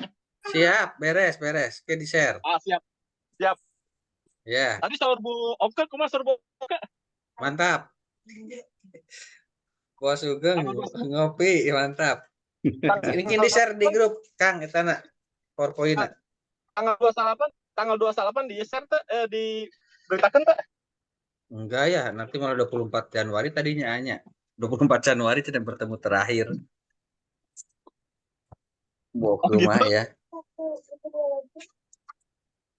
[SPEAKER 5] Siap, beres. Oke, di-share.
[SPEAKER 12] Siap.
[SPEAKER 5] Ya,
[SPEAKER 12] Tadi sorbu oke, kumaha sorbu oke?
[SPEAKER 5] mantap. Bos Sugeng ngopi, mantap. Ini di-share di grup, Kang, eta na PowerPoint.
[SPEAKER 12] Tanggal 28 di share teh diberitakeun teh.
[SPEAKER 5] Enggak ya, nanti malah 24 Januari tadinya hanya. 24 Januari tidak bertemu terakhir. Bawa ke rumah ya.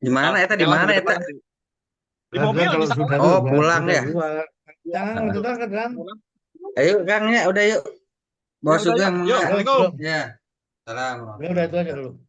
[SPEAKER 5] Di mana eta?
[SPEAKER 12] Di mobil bisa.
[SPEAKER 5] Oh, pulang ya.
[SPEAKER 12] Jangan.
[SPEAKER 5] Ayo Kang ya, udah yuk. Bos Sugeng.
[SPEAKER 12] Yuk, Assalamualaikum.
[SPEAKER 5] Ya. Salam.
[SPEAKER 12] Udah itu aja dulu.